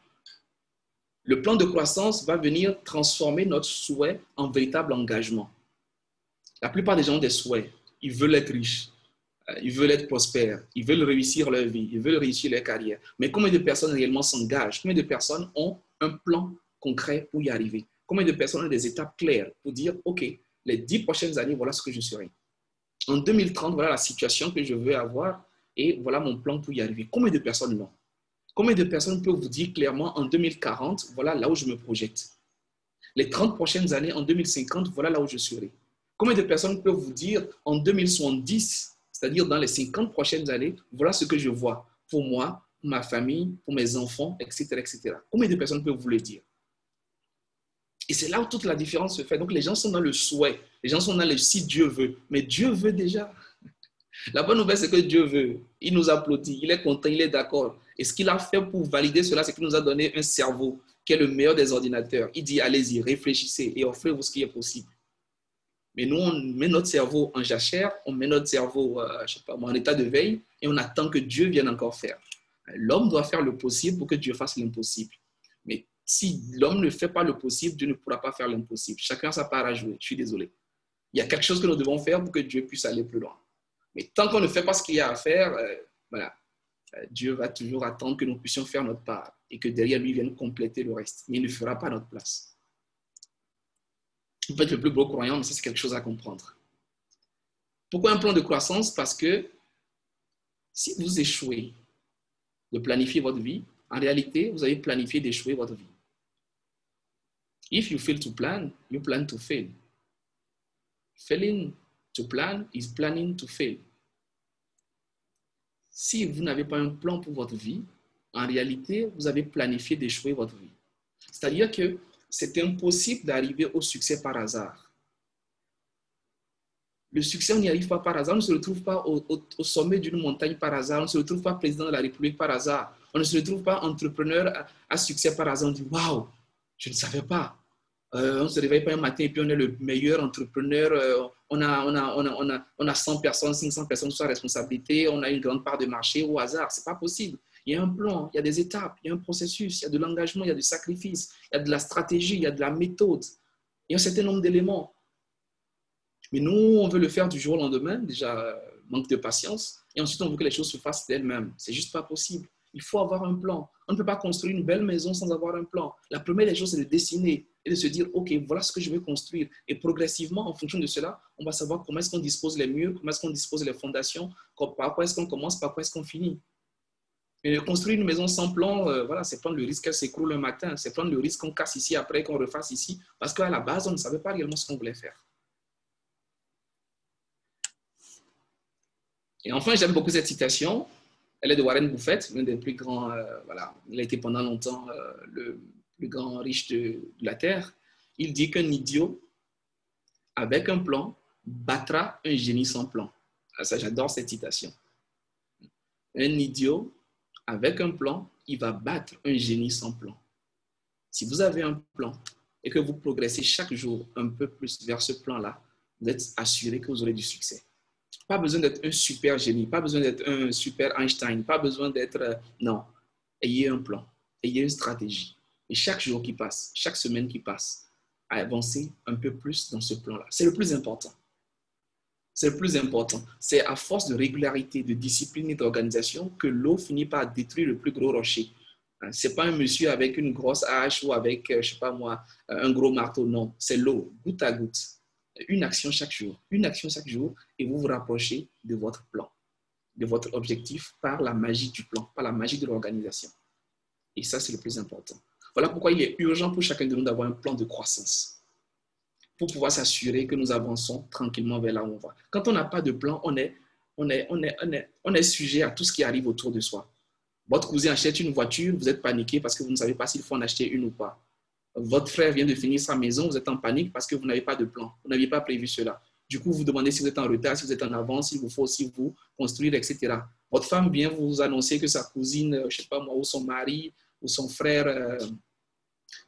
Le plan de croissance va venir transformer notre souhait en véritable engagement. La plupart des gens ont des souhaits. Ils veulent être riches, ils veulent être prospères, ils veulent réussir leur vie, ils veulent réussir leur carrière. Mais combien de personnes réellement s'engagent? Combien de personnes ont un plan concret pour y arriver? Combien de personnes ont des étapes claires pour dire, OK, les 10 prochaines années, voilà ce que je serai. En 2030, voilà la situation que je veux avoir et voilà mon plan pour y arriver. Combien de personnes l'ont? Combien de personnes peuvent vous dire clairement en 2040, voilà là où je me projette? Les 30 prochaines années, en 2050, voilà là où je serai. Combien de personnes peuvent vous dire en 2070, c'est-à-dire dans les 50 prochaines années, voilà ce que je vois pour moi, pour ma famille, pour mes enfants, etc., etc. Combien de personnes peuvent vous le dire? Et c'est là où toute la différence se fait. Donc, les gens sont dans le souhait. Les gens sont dans le si Dieu veut. Mais Dieu veut déjà. La bonne nouvelle, c'est que Dieu veut. Il nous applaudit. Il est content. Il est d'accord. Et ce qu'il a fait pour valider cela, c'est qu'il nous a donné un cerveau qui est le meilleur des ordinateurs. Il dit, allez-y, réfléchissez et offrez-vous ce qui est possible. Mais nous, on met notre cerveau en jachère, on met notre cerveau je sais pas, en état de veille et on attend que Dieu vienne encore faire. L'homme doit faire le possible pour que Dieu fasse l'impossible. Mais si l'homme ne fait pas le possible, Dieu ne pourra pas faire l'impossible. Chacun a sa part à jouer. Je suis désolé. Il y a quelque chose que nous devons faire pour que Dieu puisse aller plus loin. Mais tant qu'on ne fait pas ce qu'il y a à faire, voilà, Dieu va toujours attendre que nous puissions faire notre part et que derrière lui vienne compléter le reste. Mais il ne fera pas notre place. Vous peut être le plus beau croyant, mais ça, c'est quelque chose à comprendre. Pourquoi un plan de croissance? Parce que si vous échouez de planifier votre vie, en réalité, vous avez planifié d'échouer votre vie. If you fail to plan, you plan to fail. Failing to plan is planning to fail. Si vous n'avez pas un plan pour votre vie, en réalité, vous avez planifié d'échouer votre vie. C'est-à-dire que c'est impossible d'arriver au succès par hasard. Le succès, on n'y arrive pas par hasard. On ne se retrouve pas au sommet d'une montagne par hasard. On ne se retrouve pas président de la République par hasard. On ne se retrouve pas entrepreneur à succès par hasard. On dit, waouh, je ne savais pas. On ne se réveille pas un matin et puis on est le meilleur entrepreneur. On a 100 personnes, 500 personnes sous sa responsabilité. On a une grande part de marché au hasard. Ce n'est pas possible. Il y a un plan, il y a des étapes, il y a un processus, il y a de l'engagement, il y a du sacrifice, il y a de la stratégie, il y a de la méthode. Il y a un certain nombre d'éléments. Mais nous, on veut le faire du jour au lendemain, déjà, manque de patience. Et ensuite, on veut que les choses se fassent d'elles-mêmes. C'est juste pas possible. Il faut avoir un plan. On ne peut pas construire une belle maison sans avoir un plan. La première des choses, c'est de dessiner et de se dire, OK, voilà ce que je veux construire. Et progressivement, en fonction de cela, on va savoir comment est-ce qu'on dispose les murs, comment est-ce qu'on dispose les fondations, par quoi est-ce qu'on commence, par quoi est-ce qu'on finit. Mais construire une maison sans plan, voilà, c'est prendre le risque qu'elle s'écroule un matin. C'est prendre le risque qu'on casse ici après, qu'on refasse ici. Parce qu'à la base, on ne savait pas réellement ce qu'on voulait faire. Et enfin, j'aime beaucoup cette citation. Elle est de Warren Buffett, l'un des plus grands, voilà, il a été pendant longtemps le plus grand riche de la Terre. Il dit qu'un idiot avec un plan battra un génie sans plan. Alors ça, j'adore cette citation. Un idiot avec un plan, il va battre un génie sans plan. Si vous avez un plan et que vous progressez chaque jour un peu plus vers ce plan-là, vous êtes assuré que vous aurez du succès. Pas besoin d'être un super génie, pas besoin d'être un super Einstein, pas besoin d'être... non, ayez un plan, ayez une stratégie. Et chaque jour qui passe, chaque semaine qui passe, avancez un peu plus dans ce plan-là. C'est le plus important. C'est le plus important. C'est à force de régularité, de discipline et d'organisation que l'eau finit par détruire le plus gros rocher. Ce n'est pas un monsieur avec une grosse hache ou avec, je ne sais pas moi, un gros marteau. Non, c'est l'eau, goutte à goutte. Une action chaque jour, et vous vous rapprochez de votre plan, de votre objectif par la magie du plan, par la magie de l'organisation. Et ça, c'est le plus important. Voilà pourquoi il est urgent pour chacun de nous d'avoir un plan de croissance pour pouvoir s'assurer que nous avançons tranquillement vers là où on va. Quand on n'a pas de plan, on est sujet à tout ce qui arrive autour de soi. Votre cousin achète une voiture, vous êtes paniqué parce que vous ne savez pas s'il faut en acheter une ou pas. Votre frère vient de finir sa maison, vous êtes en panique parce que vous n'avez pas de plan. Vous n'aviez pas prévu cela. Du coup, vous demandez si vous êtes en retard, si vous êtes en avance, s'il vous faut aussi vous construire, etc. Votre femme vient vous annoncer que sa cousine, je ne sais pas moi, ou son mari, ou son frère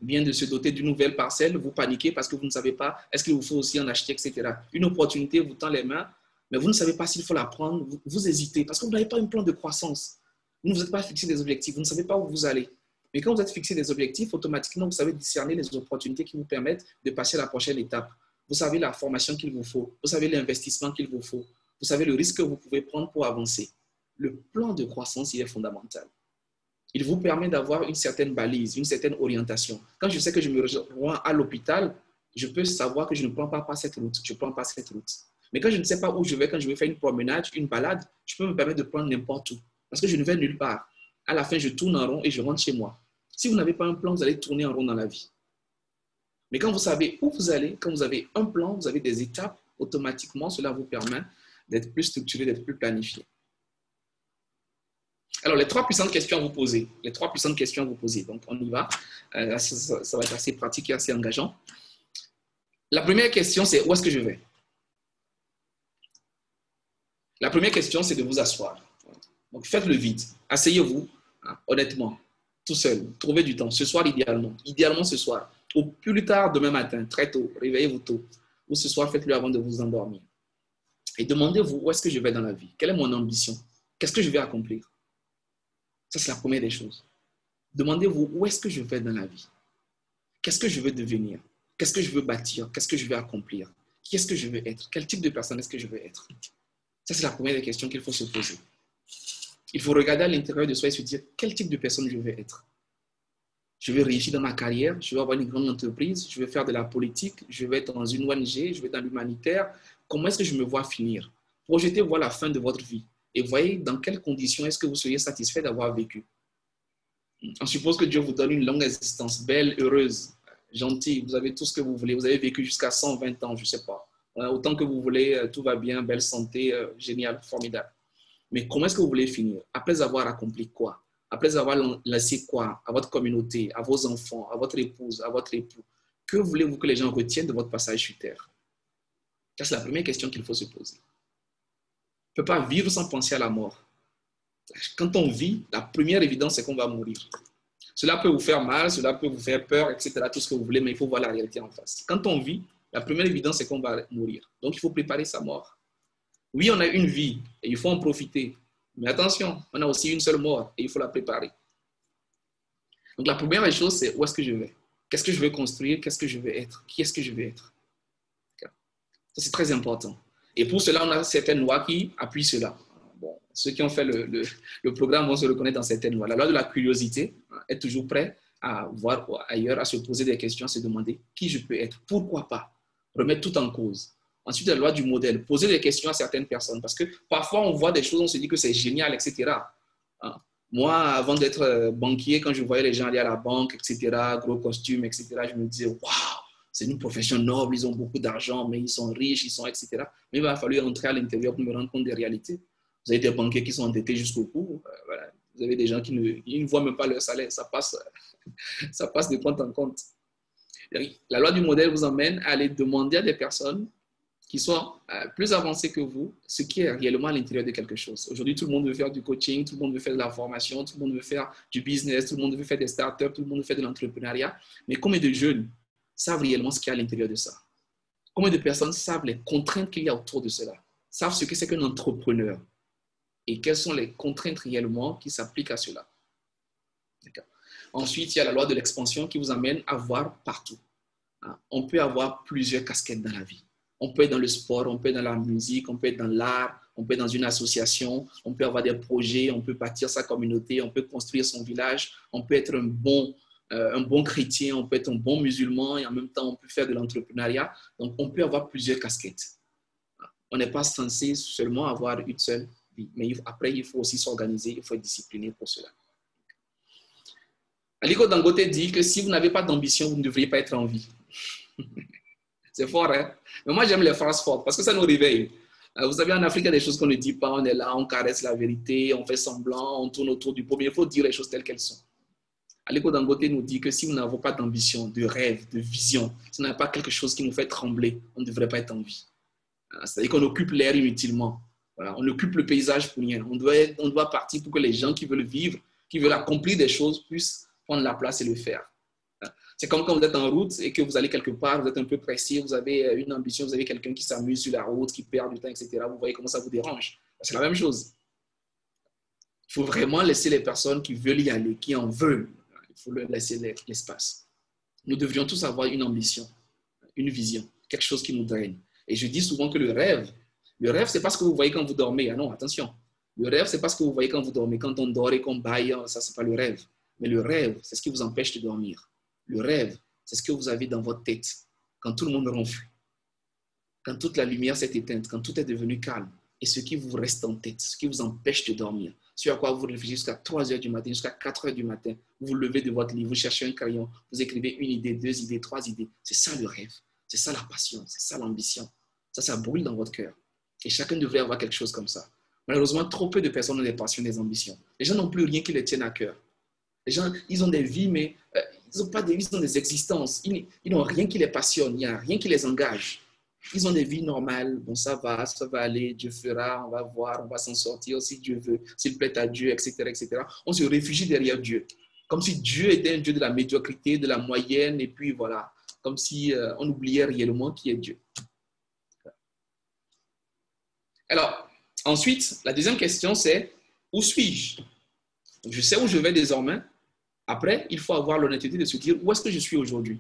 vient de se doter d'une nouvelle parcelle. Vous paniquez parce que vous ne savez pas, est-ce qu'il vous faut aussi en acheter, etc. Une opportunité vous tend les mains, mais vous ne savez pas s'il faut la prendre. Vous hésitez parce que vous n'avez pas un plan de croissance. Vous ne vous êtes pas fixé des objectifs. Vous ne savez pas où vous allez. Mais quand vous êtes fixé des objectifs, automatiquement, vous savez discerner les opportunités qui vous permettent de passer à la prochaine étape. Vous savez la formation qu'il vous faut. Vous savez l'investissement qu'il vous faut. Vous savez le risque que vous pouvez prendre pour avancer. Le plan de croissance, il est fondamental. Il vous permet d'avoir une certaine balise, une certaine orientation. Quand je sais que je me rends à l'hôpital, je peux savoir que je ne prends pas cette route. Je ne prends pas cette route. Mais quand je ne sais pas où je vais, quand je vais faire une promenade, une balade, je peux me permettre de prendre n'importe où. Parce que je ne vais nulle part. À la fin, je tourne en rond et je rentre chez moi. Si vous n'avez pas un plan, vous allez tourner en rond dans la vie. Mais quand vous savez où vous allez, quand vous avez un plan, vous avez des étapes, automatiquement, cela vous permet d'être plus structuré, d'être plus planifié. Alors, les 3 puissantes questions à vous poser. Les 3 puissantes questions à vous poser. Donc, on y va. Ça va être assez pratique et assez engageant. La première question, c'est où est-ce que je vais? La première question, c'est de vous asseoir. Donc, faites le vide. Asseyez-vous, honnêtement, tout seul. Trouvez du temps. Ce soir, idéalement. Idéalement, ce soir. Au plus tard, demain matin, très tôt. Réveillez-vous tôt. ou ce soir, faites-le avant de vous endormir. Et demandez-vous où est-ce que je vais dans la vie? Quelle est mon ambition? Qu'est-ce que je vais accomplir? Ça, c'est la première des choses. Demandez-vous où est-ce que je vais dans la vie? Qu'est-ce que je veux devenir? Qu'est-ce que je veux bâtir? Qu'est-ce que je veux accomplir? Qui est-ce que je veux être? Quel type de personne est-ce que je veux être? Ça, c'est la première des questions qu'il faut se poser. Il faut regarder à l'intérieur de soi et se dire quel type de personne je veux être. Je veux réussir dans ma carrière, je veux avoir une grande entreprise, je veux faire de la politique, je veux être dans une ONG, je veux être dans l'humanitaire. Comment est-ce que je me vois finir? Projetez-vous à la fin de votre vie et voyez dans quelles conditions est-ce que vous seriez satisfait d'avoir vécu. On suppose que Dieu vous donne une longue existence, belle, heureuse, gentille, vous avez tout ce que vous voulez, vous avez vécu jusqu'à 120 ans, je ne sais pas. Autant que vous voulez, tout va bien, belle santé, génial, formidable. Mais comment est-ce que vous voulez finir? Après avoir accompli quoi? Après avoir laissé quoi à votre communauté, à vos enfants, à votre épouse, à votre époux? Que voulez-vous que les gens retiennent de votre passage sur terre? Ça, c'est la première question qu'il faut se poser. On ne peut pas vivre sans penser à la mort. Quand on vit, la première évidence, c'est qu'on va mourir. Cela peut vous faire mal, cela peut vous faire peur, etc., tout ce que vous voulez, mais il faut voir la réalité en face. Quand on vit, la première évidence, c'est qu'on va mourir. Donc, il faut préparer sa mort. Oui, on a une vie et il faut en profiter. Mais attention, on a aussi une seule mort et il faut la préparer. Donc, la première chose, c'est où est-ce que je vais? Qu'est-ce que je veux construire? Qu'est-ce que je veux être? Qui est-ce que je veux être? Ça, c'est très important. Et pour cela, on a certaines lois qui appuient cela. Bon, ceux qui ont fait le programme vont se reconnaître dans certaines lois. La loi de la curiosité, être toujours prêt à voir ailleurs, à se poser des questions, à se demander qui je peux être, pourquoi pas, remettre tout en cause. Ensuite, la loi du modèle, poser des questions à certaines personnes, parce que parfois on voit des choses, on se dit que c'est génial, etc. Moi, avant d'être banquier, quand je voyais les gens aller à la banque, etc., gros costumes, etc., je me disais, waouh, c'est une profession noble, ils ont beaucoup d'argent, mais ils sont riches, ils sont, etc. Mais il va falloir entrer à l'intérieur pour me rendre compte des réalités. Vous avez des banquiers qui sont endettés jusqu'au cou. Voilà. Vous avez des gens qui ne voient même pas leur salaire. Ça passe de compte en compte. La loi du modèle vous emmène à aller demander à des personnes qui sont plus avancées que vous ce qui est réellement à l'intérieur de quelque chose. Aujourd'hui, tout le monde veut faire du coaching, tout le monde veut faire de la formation, tout le monde veut faire du business, tout le monde veut faire des startups, tout le monde veut faire de l'entrepreneuriat. Mais combien de jeunes savent réellement ce qu'il y a à l'intérieur de ça? Combien de personnes savent les contraintes qu'il y a autour de cela? Savent ce que c'est qu'un entrepreneur? Et quelles sont les contraintes réellement qui s'appliquent à cela? Ensuite, il y a la loi de l'expansion qui vous amène à voir partout. On peut avoir plusieurs casquettes dans la vie. On peut être dans le sport, on peut être dans la musique, on peut être dans l'art, on peut être dans une association, on peut avoir des projets, on peut bâtir sa communauté, on peut construire son village, on peut être un bon chrétien, on peut être un bon musulman et en même temps on peut faire de l'entrepreneuriat. Donc on peut avoir plusieurs casquettes. On n'est pas censé seulement avoir une seule vie, mais après il faut aussi s'organiser, il faut être discipliné pour cela. Aliko Dangote dit que si vous n'avez pas d'ambition, vous ne devriez pas être en vie. C'est fort, hein? Mais moi, j'aime les phrases fortes parce que ça nous réveille. Vous savez, en Afrique, il y a des choses qu'on ne dit pas. On est là, on caresse la vérité, on fait semblant, on tourne autour du pot. Mais il faut dire les choses telles qu'elles sont. Aliko Dangote nous dit que si nous n'avons pas d'ambition, de rêve, de vision, si nous n'avons pas quelque chose qui nous fait trembler, on ne devrait pas être en vie. C'est-à-dire qu'on occupe l'air inutilement. Voilà, on occupe le paysage pour rien. On doit partir pour que les gens qui veulent vivre, qui veulent accomplir des choses, puissent prendre la place et le faire. C'est comme quand vous êtes en route et que vous allez quelque part, vous êtes un peu pressé, vous avez une ambition, vous avez quelqu'un qui s'amuse sur la route, qui perd du temps, etc. Vous voyez comment ça vous dérange. C'est la même chose. Il faut vraiment laisser les personnes qui veulent y aller, qui en veulent. Il faut leur laisser l'espace. Nous devrions tous avoir une ambition, une vision, quelque chose qui nous draine. Et je dis souvent que le rêve, c'est pas ce que vous voyez quand vous dormez. Ah non, attention. Le rêve, c'est pas ce que vous voyez quand vous dormez. Quand on dort et qu'on baille, ça, c'est pas le rêve. Mais le rêve, c'est ce qui vous empêche de dormir. Le rêve, c'est ce que vous avez dans votre tête quand tout le monde ronfle, quand toute la lumière s'est éteinte, quand tout est devenu calme. Et ce qui vous reste en tête, ce qui vous empêche de dormir, ce à quoi vous réfléchissez jusqu'à 3 heures du matin, jusqu'à 4 heures du matin, vous vous levez de votre lit, vous cherchez un crayon, vous écrivez une idée, 2 idées, 3 idées. C'est ça le rêve, c'est ça la passion, c'est ça l'ambition. Ça brûle dans votre cœur. Et chacun devrait avoir quelque chose comme ça. Malheureusement, trop peu de personnes ont des passions, des ambitions. Les gens n'ont plus rien qui les tienne à cœur. Les gens, ils ont des vies, mais ils n'ont pas de vie, ils ont des existences. Ils n'ont rien qui les passionne, il n'y a rien qui les engage. Ils ont des vies normales. Bon, ça va aller, Dieu fera, on va voir, on va s'en sortir si Dieu veut, s'il plaît à Dieu, etc., etc. On se réfugie derrière Dieu. Comme si Dieu était un Dieu de la médiocrité, de la moyenne, et puis voilà. Comme si on oubliait réellement qui est Dieu. Alors, ensuite, la deuxième question, c'est où suis-je? Je sais où je vais désormais. Après, il faut avoir l'honnêteté de se dire où est-ce que je suis aujourd'hui.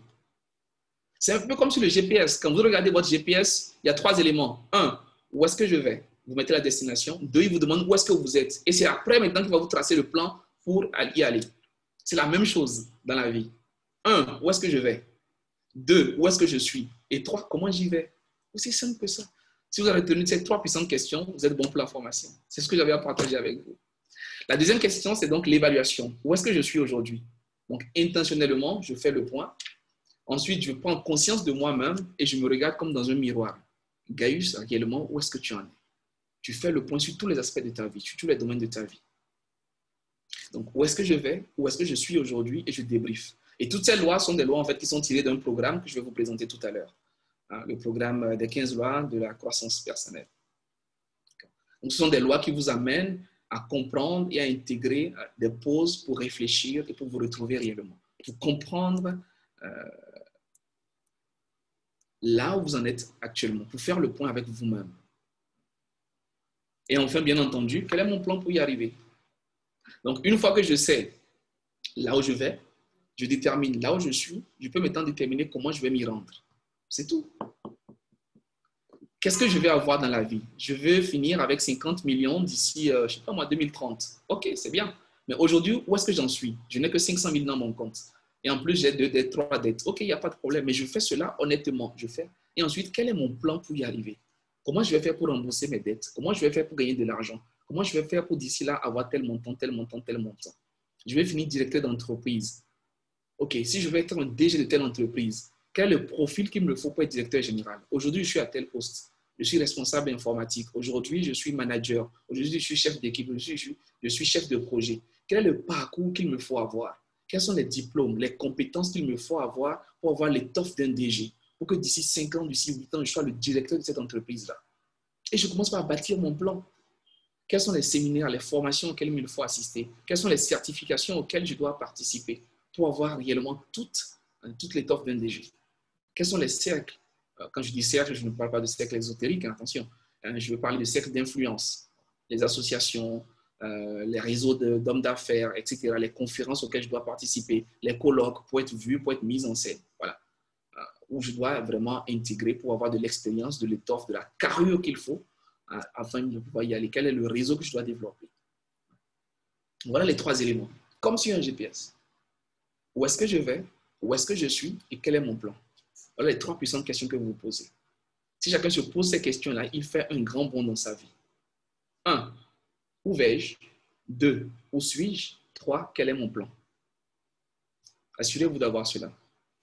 C'est un peu comme sur le GPS. Quand vous regardez votre GPS, il y a 3 éléments. 1, où est-ce que je vais? Vous mettez la destination. 2, il vous demande où est-ce que vous êtes. Et c'est après maintenant qu'il va vous tracer le plan pour y aller. C'est la même chose dans la vie. 1, où est-ce que je vais? 2, où est-ce que je suis? Et 3, comment j'y vais? Aussi simple que ça. Si vous avez retenu ces 3 puissantes questions, vous êtes bon pour la formation. C'est ce que j'avais à partager avec vous. La deuxième question, c'est donc l'évaluation. Où est-ce que je suis aujourd'hui? Donc, intentionnellement, je fais le point. Ensuite, je prends conscience de moi-même et je me regarde comme dans un miroir. Gaius, réellement, où est-ce que tu en es? Tu fais le point sur tous les aspects de ta vie, sur tous les domaines de ta vie. Donc, où est-ce que je vais? Où est-ce que je suis aujourd'hui? Et je débriefe. Et toutes ces lois sont des lois en fait, qui sont tirées d'un programme que je vais vous présenter tout à l'heure. Le programme des 15 lois de la croissance personnelle. Donc, ce sont des lois qui vous amènent à comprendre et à intégrer des pauses pour réfléchir et pour vous retrouver réellement. Pour comprendre là où vous en êtes actuellement, pour faire le point avec vous-même. Et enfin, bien entendu, quel est mon plan pour y arriver? Donc, une fois que je sais là où je vais, je détermine là où je suis, je peux maintenant déterminer comment je vais m'y rendre. C'est tout. Qu'est-ce que je vais avoir dans la vie? Je veux finir avec 50 millions d'ici, je ne sais pas moi, 2030. Ok, c'est bien. Mais aujourd'hui, où est-ce que j'en suis? Je n'ai que 500 000 dans mon compte. Et en plus, j'ai 2 dettes, 3 dettes. Ok, il n'y a pas de problème. Mais je fais cela honnêtement. Je fais. Et ensuite, quel est mon plan pour y arriver? Comment je vais faire pour rembourser mes dettes? Comment je vais faire pour gagner de l'argent? Comment je vais faire pour d'ici là avoir tel montant, tel montant, tel montant? Je vais finir directeur d'entreprise. Ok, si je vais être un DG de telle entreprise, quel est le profil qu'il me faut pour être directeur général? Aujourd'hui, je suis à tel poste. Je suis responsable informatique. Aujourd'hui, je suis manager. Aujourd'hui, je suis chef d'équipe. Je suis chef de projet. Quel est le parcours qu'il me faut avoir? Quels sont les diplômes, les compétences qu'il me faut avoir pour avoir l'étoffe d'un DG? Pour que d'ici 5 ans, d'ici 8 ans, je sois le directeur de cette entreprise-là. Et je commence par bâtir mon plan. Quels sont les séminaires, les formations auxquelles il me faut assister? Quelles sont les certifications auxquelles je dois participer pour avoir réellement toute l'étoffe d'un DG? Quels sont les cercles? Quand je dis cercle, je ne parle pas de cercle ésotérique, hein, attention. Je veux parler de cercles d'influence, les associations, les réseaux d'hommes d'affaires, etc., les conférences auxquelles je dois participer, les colloques pour être vu, pour être mis en scène. Voilà. Où je dois vraiment intégrer pour avoir de l'expérience, de l'étoffe, de la carrure qu'il faut afin de pouvoir y aller. Quel est le réseau que je dois développer? Voilà les 3 éléments. Comme sur un GPS. Où est-ce que je vais? Où est-ce que je suis? Et quel est mon plan? Voilà les 3 puissantes questions que vous vous posez. Si chacun se pose ces questions-là, il fait un grand bond dans sa vie. 1. Où vais-je? 2. Où suis-je? 3. Quel est mon plan? Assurez-vous d'avoir cela.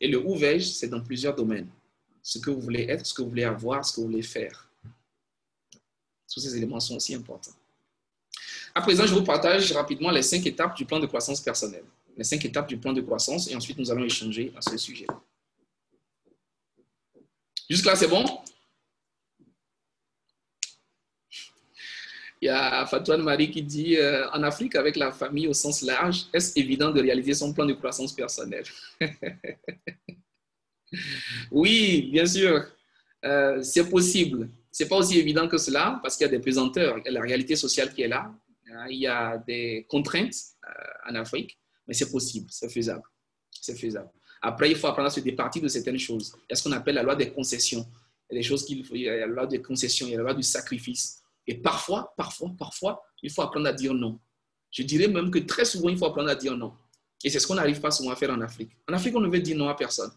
Et le où vais-je, c'est dans plusieurs domaines. Ce que vous voulez être, ce que vous voulez avoir, ce que vous voulez faire. Tous ces éléments sont aussi importants. À présent, je vous partage rapidement les 5 étapes du plan de croissance personnelle. Les 5 étapes du plan de croissance et ensuite nous allons échanger à ce sujet. Jusque-là, c'est bon? Il y a Fatouane Marie qui dit en Afrique, avec la famille au sens large, est-ce évident de réaliser son plan de croissance personnelle? Oui, bien sûr, c'est possible. Ce n'est pas aussi évident que cela parce qu'il y a des pesanteurs, il y a la réalité sociale qui est là, il y a des contraintes en Afrique, mais c'est possible, c'est faisable. C'est faisable. Après, il faut apprendre à se départir de certaines choses. Il y a ce qu'on appelle la loi des concessions. Il y a des choses qu'il faut, il y a la loi des concessions, il y a la loi du sacrifice. Et parfois, il faut apprendre à dire non. Je dirais même que très souvent, il faut apprendre à dire non. Et c'est ce qu'on n'arrive pas souvent à faire en Afrique. En Afrique, on ne veut dire non à personne.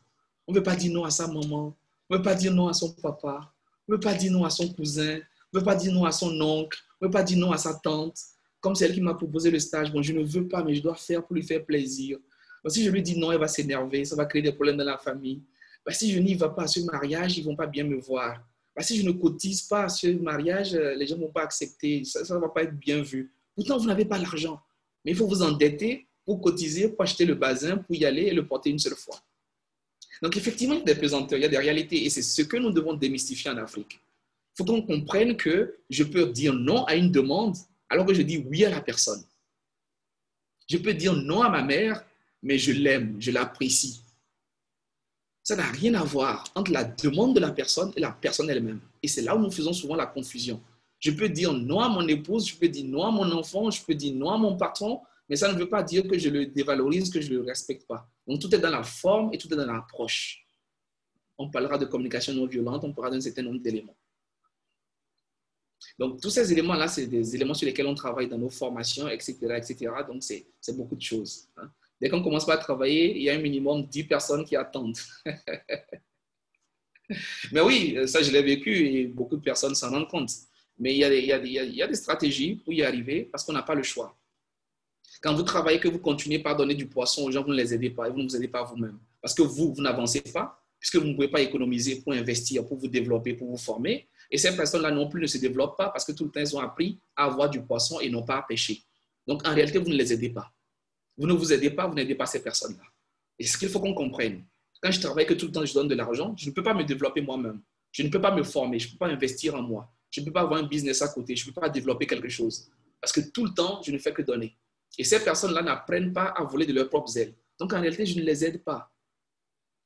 On ne veut pas dire non à sa maman. On ne veut pas dire non à son papa. On ne veut pas dire non à son cousin. On ne veut pas dire non à son oncle. On ne veut pas dire non à sa tante. Comme c'est elle qui m'a proposé le stage. Bon, je ne veux pas, mais je dois faire pour lui faire plaisir. Donc, si je lui dis non, elle va s'énerver. Ça va créer des problèmes dans la famille. Si je n'y vais pas à ce mariage, ils ne vont pas bien me voir. Si je ne cotise pas à ce mariage, les gens ne vont pas accepter. Ça ne va pas être bien vu. Pourtant, vous n'avez pas l'argent. Mais il faut vous endetter pour cotiser, pour acheter le bazin, pour y aller et le porter une seule fois. Donc, effectivement, il y a des pesanteurs, il y a des réalités. Et c'est ce que nous devons démystifier en Afrique. Il faut qu'on comprenne que je peux dire non à une demande alors que je dis oui à la personne. Je peux dire non à ma mère, mais je l'aime, je l'apprécie. Ça n'a rien à voir entre la demande de la personne et la personne elle-même. Et c'est là où nous faisons souvent la confusion. Je peux dire non à mon épouse, je peux dire non à mon enfant, je peux dire non à mon patron, mais ça ne veut pas dire que je le dévalorise, que je ne le respecte pas. Donc, tout est dans la forme et tout est dans l'approche. On parlera de communication non violente, on parlera d'un certain nombre d'éléments. Donc, tous ces éléments-là, c'est des éléments sur lesquels on travaille dans nos formations, etc. etc. Donc, c'est beaucoup de choses. Hein. Dès qu'on commence à travailler, il y a un minimum de 10 personnes qui attendent. Mais oui, ça, je l'ai vécu et beaucoup de personnes s'en rendent compte. Mais il y a des stratégies pour y arriver parce qu'on n'a pas le choix. Quand vous travaillez, que vous continuez par donner du poisson aux gens, vous ne les aidez pas et vous ne vous aidez pas vous-même. Parce que vous n'avancez pas, puisque vous ne pouvez pas économiser pour investir, pour vous développer, pour vous former. Et ces personnes-là non plus ne se développent pas parce que tout le temps, elles ont appris à avoir du poisson et non pas à pêcher. Donc, en réalité, vous ne les aidez pas. Vous ne vous aidez pas, vous n'aidez pas ces personnes-là. Et c'est ce qu'il faut qu'on comprenne. Quand je travaille, que tout le temps je donne de l'argent, je ne peux pas me développer moi-même. Je ne peux pas me former, je ne peux pas investir en moi. Je ne peux pas avoir un business à côté, je ne peux pas développer quelque chose. Parce que tout le temps, je ne fais que donner. Et ces personnes-là n'apprennent pas à voler de leurs propres ailes. Donc, en réalité, je ne les aide pas.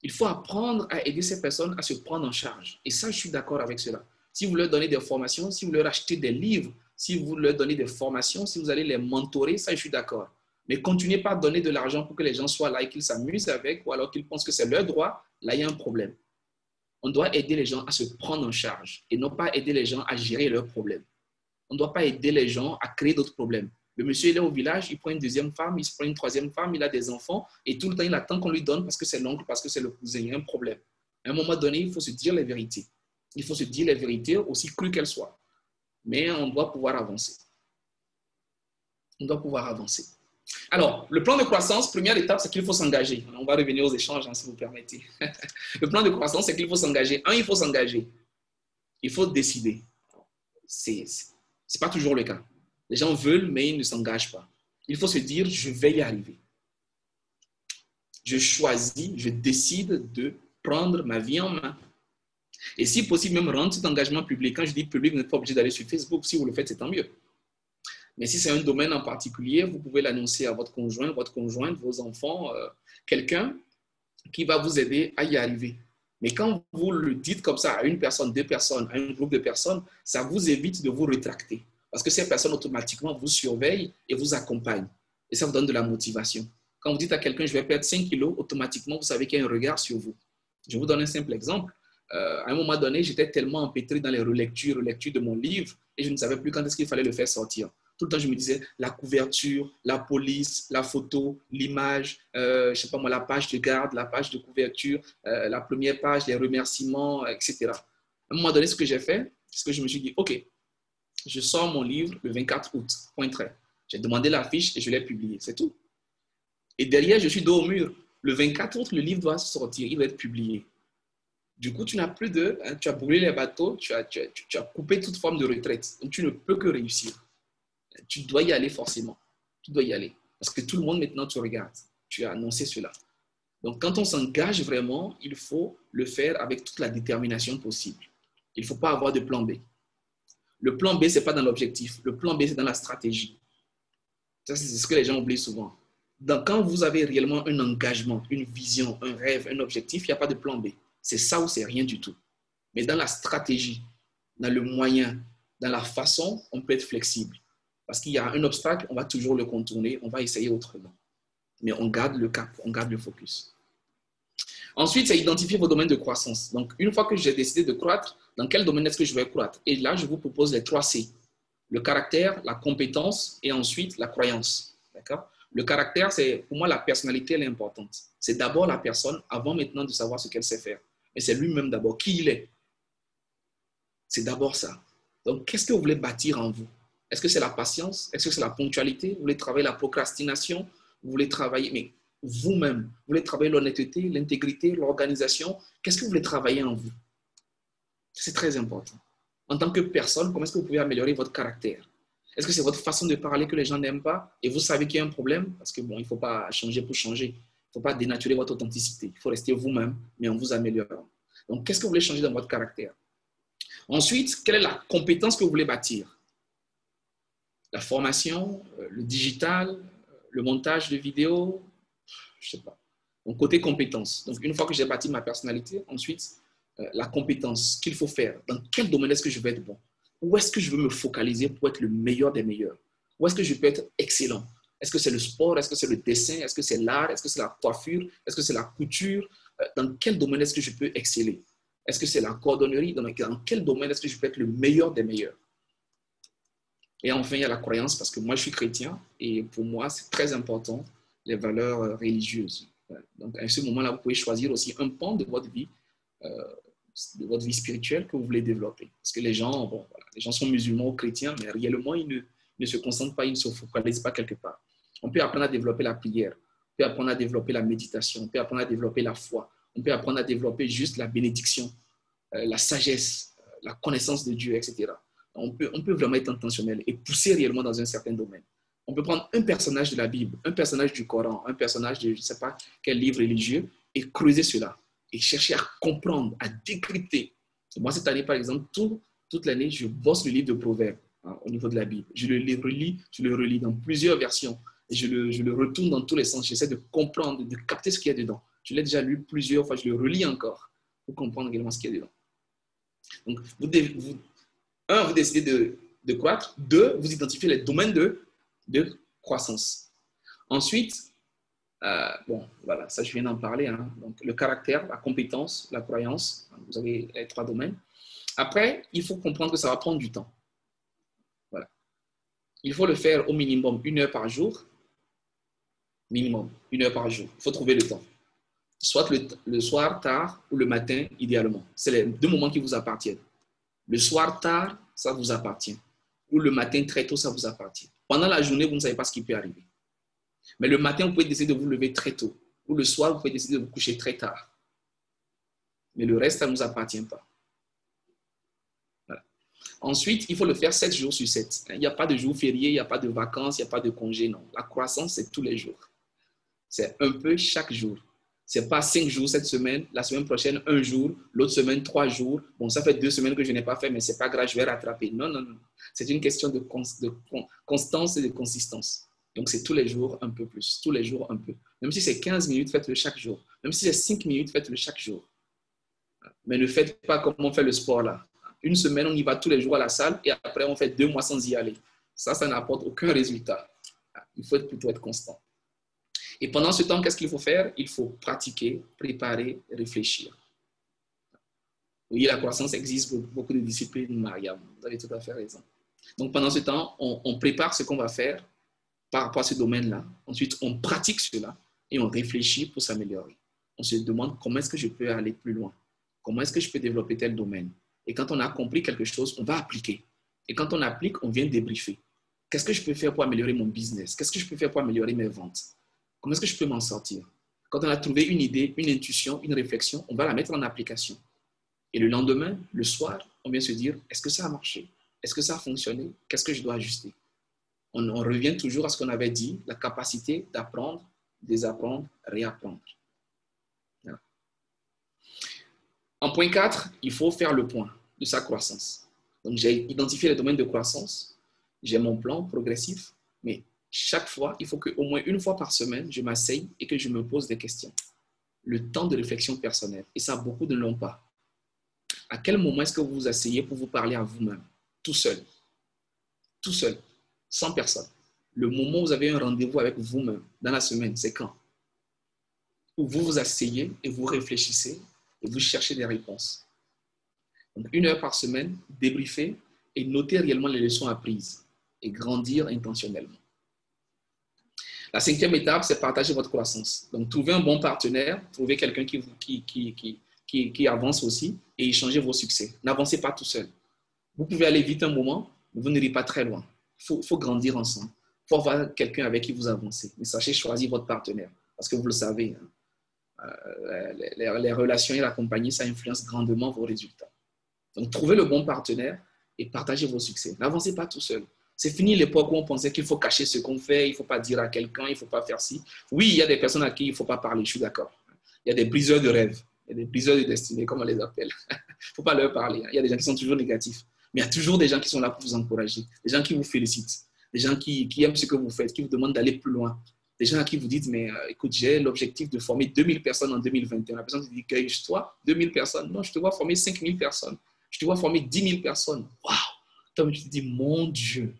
Il faut apprendre à aider ces personnes à se prendre en charge. Et ça, je suis d'accord avec cela. Si vous leur donnez des formations, si vous leur achetez des livres, si vous leur donnez des formations, si vous allez les mentorer, ça, je suis d'accord. Mais continuez pas à donner de l'argent pour que les gens soient là et qu'ils s'amusent avec, ou alors qu'ils pensent que c'est leur droit, là, il y a un problème. On doit aider les gens à se prendre en charge et non pas aider les gens à gérer leurs problèmes. On ne doit pas aider les gens à créer d'autres problèmes. Le monsieur, il est au village, il prend une deuxième femme, il se prend une troisième femme, il a des enfants et tout le temps, il attend qu'on lui donne parce que c'est l'oncle, parce que c'est le cousin. Il y a un problème. À un moment donné, il faut se dire les vérités. Il faut se dire les vérités aussi crues qu'elles soient. Mais on doit pouvoir avancer. On doit pouvoir avancer. Alors, le plan de croissance, première étape, c'est qu'il faut s'engager. On va revenir aux échanges, hein, si vous permettez. Le plan de croissance, c'est qu'il faut s'engager. Il faut s'engager. Il faut décider. Ce n'est pas toujours le cas. Les gens veulent, mais ils ne s'engagent pas. Il faut se dire, je vais y arriver. Je choisis, je décide de prendre ma vie en main. Et si possible, même rendre cet engagement public. Quand je dis public, vous n'êtes pas obligé d'aller sur Facebook. Si vous le faites, c'est tant mieux. Mais si c'est un domaine en particulier, vous pouvez l'annoncer à votre conjoint, votre conjointe, vos enfants, quelqu'un qui va vous aider à y arriver. Mais quand vous le dites comme ça à une personne, deux personnes, à un groupe de personnes, ça vous évite de vous rétracter. Parce que ces personnes, automatiquement, vous surveillent et vous accompagnent. Et ça vous donne de la motivation. Quand vous dites à quelqu'un, je vais perdre 5 kilos, automatiquement, vous savez qu'il y a un regard sur vous. Je vous donne un simple exemple. À un moment donné, j'étais tellement empêtré dans les relectures de mon livre et je ne savais plus quand est-ce qu'il fallait le faire sortir. Tout le temps, je me disais, la couverture, la police, la photo, l'image, je sais pas moi, la page de garde, la page de couverture, la première page, les remerciements, etc. À un moment donné, ce que j'ai fait, c'est que je me suis dit, OK, je sors mon livre le 24 août, point trait. J'ai demandé la fiche et je l'ai publié, c'est tout. Et derrière, je suis dos au mur. Le 24 août, le livre doit sortir, il va être publié. Du coup, tu n'as plus de... Hein, tu as brûlé les bateaux, tu as coupé toute forme de retraite. Donc, tu ne peux que réussir. Tu dois y aller forcément. Tu dois y aller. Parce que tout le monde maintenant te regarde. Tu as annoncé cela. Donc, quand on s'engage vraiment, il faut le faire avec toute la détermination possible. Il ne faut pas avoir de plan B. Le plan B, ce n'est pas dans l'objectif. Le plan B, c'est dans la stratégie. Ça, c'est ce que les gens oublient souvent. Donc, quand vous avez réellement un engagement, une vision, un rêve, un objectif, il n'y a pas de plan B. C'est ça ou c'est rien du tout. Mais dans la stratégie, dans le moyen, dans la façon, on peut être flexible. Parce qu'il y a un obstacle, on va toujours le contourner, on va essayer autrement. Mais on garde le cap, on garde le focus. Ensuite, c'est identifier vos domaines de croissance. Donc, une fois que j'ai décidé de croître, dans quel domaine est-ce que je vais croître? Et là, je vous propose les 3 C. Le caractère, la compétence et ensuite la croyance. D'accord? Le caractère, c'est pour moi la personnalité, elle est importante. C'est d'abord la personne avant maintenant de savoir ce qu'elle sait faire. Mais c'est lui-même d'abord, qui il est. C'est d'abord ça. Donc, qu'est-ce que vous voulez bâtir en vous? Est-ce que c'est la patience? Est-ce que c'est la ponctualité? Vous voulez travailler la procrastination? Vous voulez travailler, mais vous-même, vous voulez travailler l'honnêteté, l'intégrité, l'organisation? Qu'est-ce que vous voulez travailler en vous? C'est très important. En tant que personne, comment est-ce que vous pouvez améliorer votre caractère? Est-ce que c'est votre façon de parler que les gens n'aiment pas et vous savez qu'il y a un problème? Parce que bon, il ne faut pas changer pour changer. Il ne faut pas dénaturer votre authenticité. Il faut rester vous-même, mais en vous améliorant. Donc, qu'est-ce que vous voulez changer dans votre caractère? Ensuite, quelle est la compétence que vous voulez bâtir? La formation, le digital, le montage de vidéos, je ne sais pas. Donc, côté compétences. Donc, une fois que j'ai bâti ma personnalité, ensuite, la compétence qu'il faut faire. Dans quel domaine est-ce que je vais être bon? où est-ce que je veux me focaliser pour être le meilleur des meilleurs? Où est-ce que je peux être excellent? Est-ce que c'est le sport? Est-ce que c'est le dessin? Est-ce que c'est l'art? Est-ce que c'est la coiffure? Est-ce que c'est la couture? Dans quel domaine est-ce que je peux exceller? Est-ce que c'est la cordonnerie? Dans quel domaine est-ce que je peux être le meilleur des meilleurs? Et enfin, il y a la croyance, parce que moi, je suis chrétien et pour moi, c'est très important, les valeurs religieuses. Donc, à ce moment-là, vous pouvez choisir aussi un pan de votre vie spirituelle que vous voulez développer. Parce que les gens, bon, voilà, les gens sont musulmans ou chrétiens, mais réellement, ils ne se concentrent pas, ils ne se focalisent pas quelque part. On peut apprendre à développer la prière, on peut apprendre à développer la méditation, on peut apprendre à développer la foi, on peut apprendre à développer juste la bénédiction, la sagesse, la connaissance de Dieu, etc. On peut vraiment être intentionnel et pousser réellement dans un certain domaine. On peut prendre un personnage de la Bible, un personnage du Coran, un personnage de je ne sais pas quel livre religieux et creuser cela et chercher à comprendre, à décrypter. Moi, cette année, par exemple, toute l'année, je bosse le livre de Proverbes au niveau de la Bible. Je le relis dans plusieurs versions et je le retourne dans tous les sens. J'essaie de comprendre, de capter ce qu'il y a dedans. Je l'ai déjà lu plusieurs fois, je le relis encore pour comprendre également ce qu'il y a dedans. Donc, vous décidez de croître. 2, vous identifiez les domaines de croissance. Ensuite, bon, voilà, ça je viens d'en parler. Donc, le caractère, la compétence, la croyance, vous avez les 3 domaines. Après, il faut comprendre que ça va prendre du temps. Voilà. Il faut le faire au minimum 1 heure par jour. Minimum 1 heure par jour. Il faut trouver le temps. Soit le soir tard ou le matin, idéalement. C'est les 2 moments qui vous appartiennent. Le soir tard, ça vous appartient. Ou le matin très tôt, ça vous appartient. Pendant la journée, vous ne savez pas ce qui peut arriver. Mais le matin, vous pouvez décider de vous lever très tôt. Ou le soir, vous pouvez décider de vous coucher très tard. Mais le reste, ça ne nous appartient pas. Voilà. Ensuite, il faut le faire 7 jours sur 7. Il n'y a pas de jour férié, il n'y a pas de vacances, il n'y a pas de congé, non. La croissance, c'est tous les jours. C'est un peu chaque jour. Ce n'est pas 5 jours cette semaine, la semaine prochaine, 1 jour, l'autre semaine, 3 jours. Bon, ça fait 2 semaines que je n'ai pas fait, mais ce n'est pas grave, je vais rattraper. Non, non, non. C'est une question de constance et de consistance. Donc, c'est tous les jours un peu plus, tous les jours un peu. Même si c'est 15 minutes, faites-le chaque jour. Même si c'est 5 minutes, faites-le chaque jour. Mais ne faites pas comme on fait le sport là. Une semaine, on y va tous les jours à la salle et après, on fait 2 mois sans y aller. Ça n'apporte aucun résultat. Il faut plutôt être constant. Et pendant ce temps, qu'est-ce qu'il faut faire? Il faut pratiquer, préparer, réfléchir. Oui, la croissance existe pour beaucoup de disciplines, Mariam. Vous avez tout à fait raison. Donc, pendant ce temps, on prépare ce qu'on va faire par rapport à ce domaine-là. Ensuite, on pratique cela et on réfléchit pour s'améliorer. On se demande comment est-ce que je peux aller plus loin? Comment est-ce que je peux développer tel domaine? Et quand on a compris quelque chose, on va appliquer. Et quand on applique, on vient débriefer. Qu'est-ce que je peux faire pour améliorer mon business? Qu'est-ce que je peux faire pour améliorer mes ventes? Comment est-ce que je peux m'en sortir? Quand on a trouvé une idée, une intuition, une réflexion, on va la mettre en application. Et le lendemain, le soir, on vient se dire, est-ce que ça a marché? Est-ce que ça a fonctionné? Qu'est-ce que je dois ajuster? On revient toujours à ce qu'on avait dit, la capacité d'apprendre, désapprendre, réapprendre. Voilà. En point 4, il faut faire le point de sa croissance. Donc, j'ai identifié les domaines de croissance, j'ai mon plan progressif, mais chaque fois, il faut qu'au moins 1 fois par semaine, je m'asseye et que je me pose des questions. Le temps de réflexion personnelle. Et ça, beaucoup ne l'ont pas. À quel moment est-ce que vous vous asseyez pour vous parler à vous-même? Tout seul. Tout seul. Sans personne. Le moment où vous avez un rendez-vous avec vous-même dans la semaine, c'est quand? Où vous vous asseyez et vous réfléchissez et vous cherchez des réponses. Donc, 1 heure par semaine, débriefer et noter réellement les leçons apprises et grandir intentionnellement. La 5e étape, c'est partager votre croissance. Donc, trouvez un bon partenaire, trouvez quelqu'un qui avance aussi et échangez vos succès. N'avancez pas tout seul. Vous pouvez aller vite un moment, mais vous n'irez pas très loin. Il faut grandir ensemble. Il faut avoir quelqu'un avec qui vous avancez. Mais sachez choisir votre partenaire parce que vous le savez, les relations et la compagnie, ça influence grandement vos résultats. Donc, trouvez le bon partenaire et partagez vos succès. N'avancez pas tout seul. C'est fini l'époque où on pensait qu'il faut cacher ce qu'on fait, il ne faut pas dire à quelqu'un, il ne faut pas faire ci. Oui, il y a des personnes à qui il ne faut pas parler, je suis d'accord. Il y a des briseurs de rêves, il y a des briseurs de destinée, comme on les appelle. Il ne faut pas leur parler. Il y a des gens qui sont toujours négatifs. Mais il y a toujours des gens qui sont là pour vous encourager, des gens qui vous félicitent, des gens qui aiment ce que vous faites, qui vous demandent d'aller plus loin. Des gens à qui vous dites, mais écoute, j'ai l'objectif de former 2000 personnes en 2021. La personne te dit, toi, 2000 personnes? Non, je te vois former 5000 personnes. Je te vois former 10 000 personnes. Waouh! Toi, tu te dis, mon Dieu.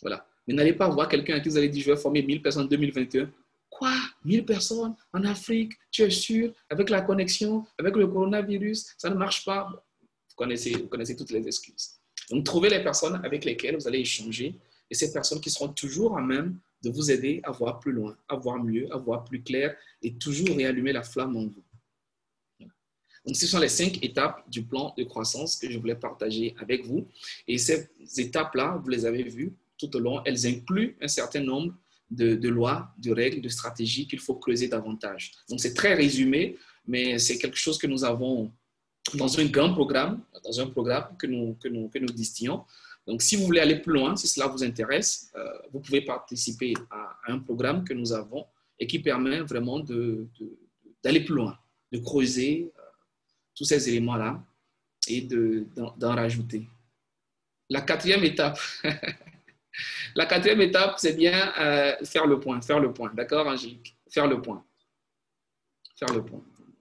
Voilà. Mais n'allez pas voir quelqu'un à qui vous allez dire, je vais former 1000 personnes en 2021. Quoi? 1000 personnes en Afrique? Tu es sûr? Avec la connexion, avec le coronavirus, ça ne marche pas. Bon, vous connaissez toutes les excuses. Donc, trouvez les personnes avec lesquelles vous allez échanger et ces personnes qui seront toujours à même de vous aider à voir plus loin, à voir mieux, à voir plus clair et toujours réallumer la flamme en vous. Donc, ce sont les 5 étapes du plan de croissance que je voulais partager avec vous. Et ces étapes-là, vous les avez vues tout au long, elles incluent un certain nombre de lois, de règles, de stratégies qu'il faut creuser davantage. Donc, c'est très résumé, mais c'est quelque chose que nous avons dans un grand programme, dans un programme que nous distillons. Donc, si vous voulez aller plus loin, si cela vous intéresse, vous pouvez participer à un programme que nous avons et qui permet vraiment d'aller plus loin, de creuser tous ces éléments-là et d'en rajouter. La quatrième étape, c'est bien faire le point. D'accord, Angélique? Faire le point.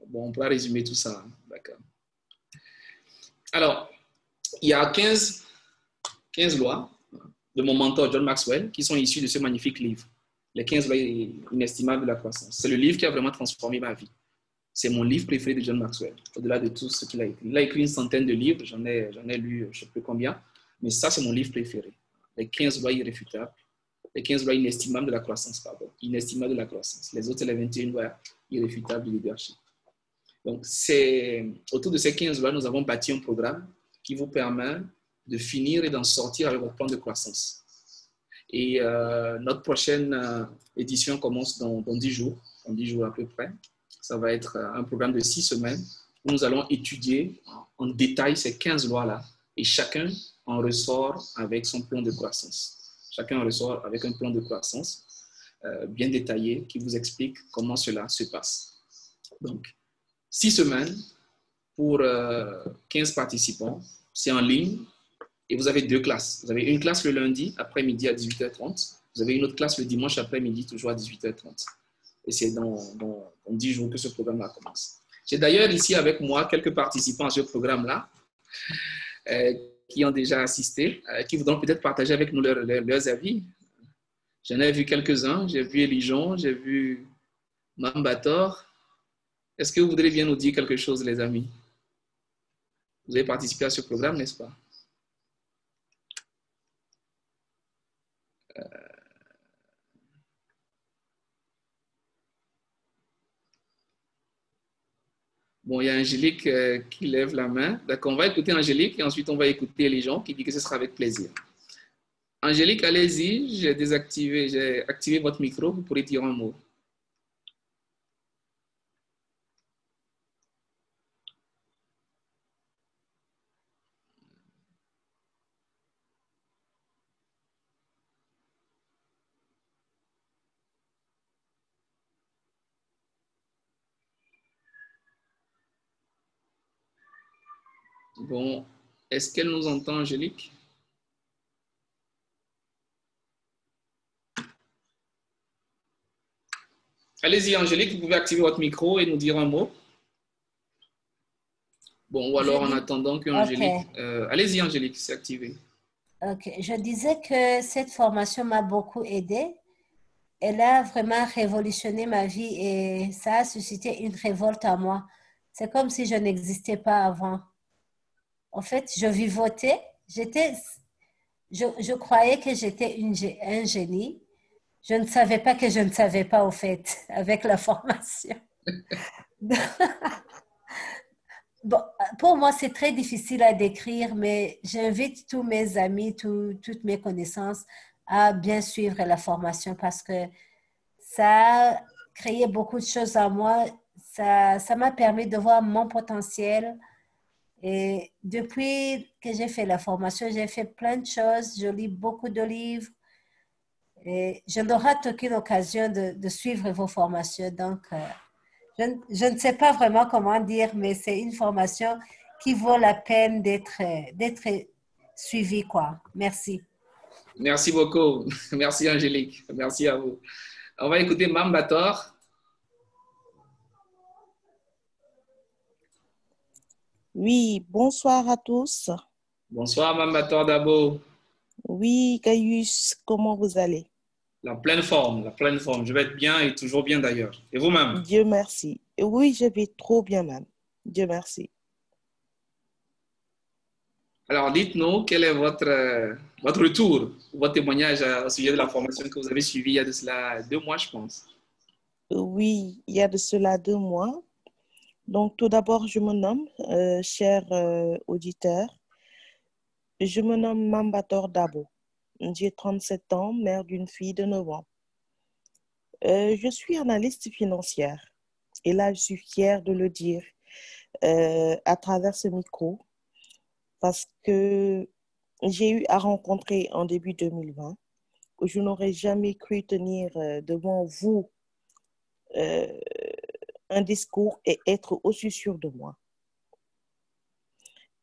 Bon, on pourra résumer tout ça. D'accord. Alors, il y a 15 lois de mon mentor John Maxwell qui sont issues de ce magnifique livre, Les 15 lois inestimables de la croissance. C'est le livre qui a vraiment transformé ma vie. C'est mon livre préféré de John Maxwell, au-delà de tout ce qu'il a écrit. Il a écrit une centaine de livres, j'en ai lu je ne sais plus combien, mais ça, c'est mon livre préféré. Les 15 lois irréfutables, les 15 lois inestimables de la croissance, pardon. Inestimables de la croissance. Les autres, c'est les 21 lois irréfutables du leadership. Donc, autour de ces 15 lois, nous avons bâti un programme qui vous permet de finir et d'en sortir avec votre plan de croissance. Et notre prochaine édition commence dans 10 jours, à peu près. Ça va être un programme de 6 semaines où nous allons étudier en détail ces 15 lois-là et chacun en ressort avec son plan de croissance. Chacun en ressort avec un plan de croissance bien détaillé qui vous explique comment cela se passe. Donc, 6 semaines pour 15 participants. C'est en ligne et vous avez 2 classes. Vous avez une classe le lundi après-midi à 18h30. Vous avez une autre classe le dimanche après-midi, toujours à 18h30. Et c'est dans 10 jours que ce programme-là commence. J'ai d'ailleurs ici avec moi quelques participants à ce programme-là qui ont déjà assisté, qui voudront peut-être partager avec nous leurs avis. J'en ai vu quelques-uns. J'ai vu Elijon, j'ai vu Mambator. Est-ce que vous voudrez bien nous dire quelque chose, les amis? Vous avez participé à ce programme, n'est-ce pas? Bon, il y a Angélique qui lève la main. D'accord, on va écouter Angélique et ensuite on va écouter les gens qui disent que ce sera avec plaisir. Angélique, allez-y, j'ai activé votre micro, vous pourrez dire un mot. Bon, est-ce qu'elle nous entend, Angélique? Allez-y, Angélique, vous pouvez activer votre micro et nous dire un mot. Bon, ou alors en attendant que Angélique... Okay. Allez-y, Angélique, c'est activé. Ok, je disais que cette formation m'a beaucoup aidée. Elle a vraiment révolutionné ma vie et ça a suscité une révolte en moi. C'est comme si je n'existais pas avant. En fait, je vivotais, je croyais que j'étais un génie. Je ne savais pas que je ne savais pas, au fait, avec la formation. Bon, pour moi, c'est très difficile à décrire, mais j'invite tous mes amis, toutes mes connaissances à bien suivre la formation parce que ça a créé beaucoup de choses en moi. Ça m'a permis de voir mon potentiel. Et depuis que j'ai fait la formation, j'ai fait plein de choses. Je lis beaucoup de livres. Et je n'aurai aucune occasion de suivre vos formations. Donc, je ne sais pas vraiment comment dire, mais c'est une formation qui vaut la peine d'être suivie, quoi. Merci. Merci beaucoup. Merci, Angélique. Merci à vous. On va écouter Mambator. Oui, bonsoir à tous. Bonsoir, Mambator Dabo. Oui, Gaius, comment vous allez? La pleine forme, la pleine forme. Je vais être bien et toujours bien d'ailleurs. Et vous-même? Dieu merci. Oui, je vais trop bien même. Dieu merci. Alors, dites-nous, quel est votre retour, votre témoignage au sujet de la formation que vous avez suivie il y a de cela 2 mois, je pense. Oui, il y a de cela 2 mois. Donc, tout d'abord, je me nomme, cher auditeur, je me nomme Mambator Dabo. J'ai 37 ans, mère d'une fille de 9 ans. Je suis analyste financière et là, je suis fière de le dire à travers ce micro parce que j'ai eu à rencontrer en début 2020 que je n'aurais jamais cru tenir devant vous un discours et être aussi sûr de moi.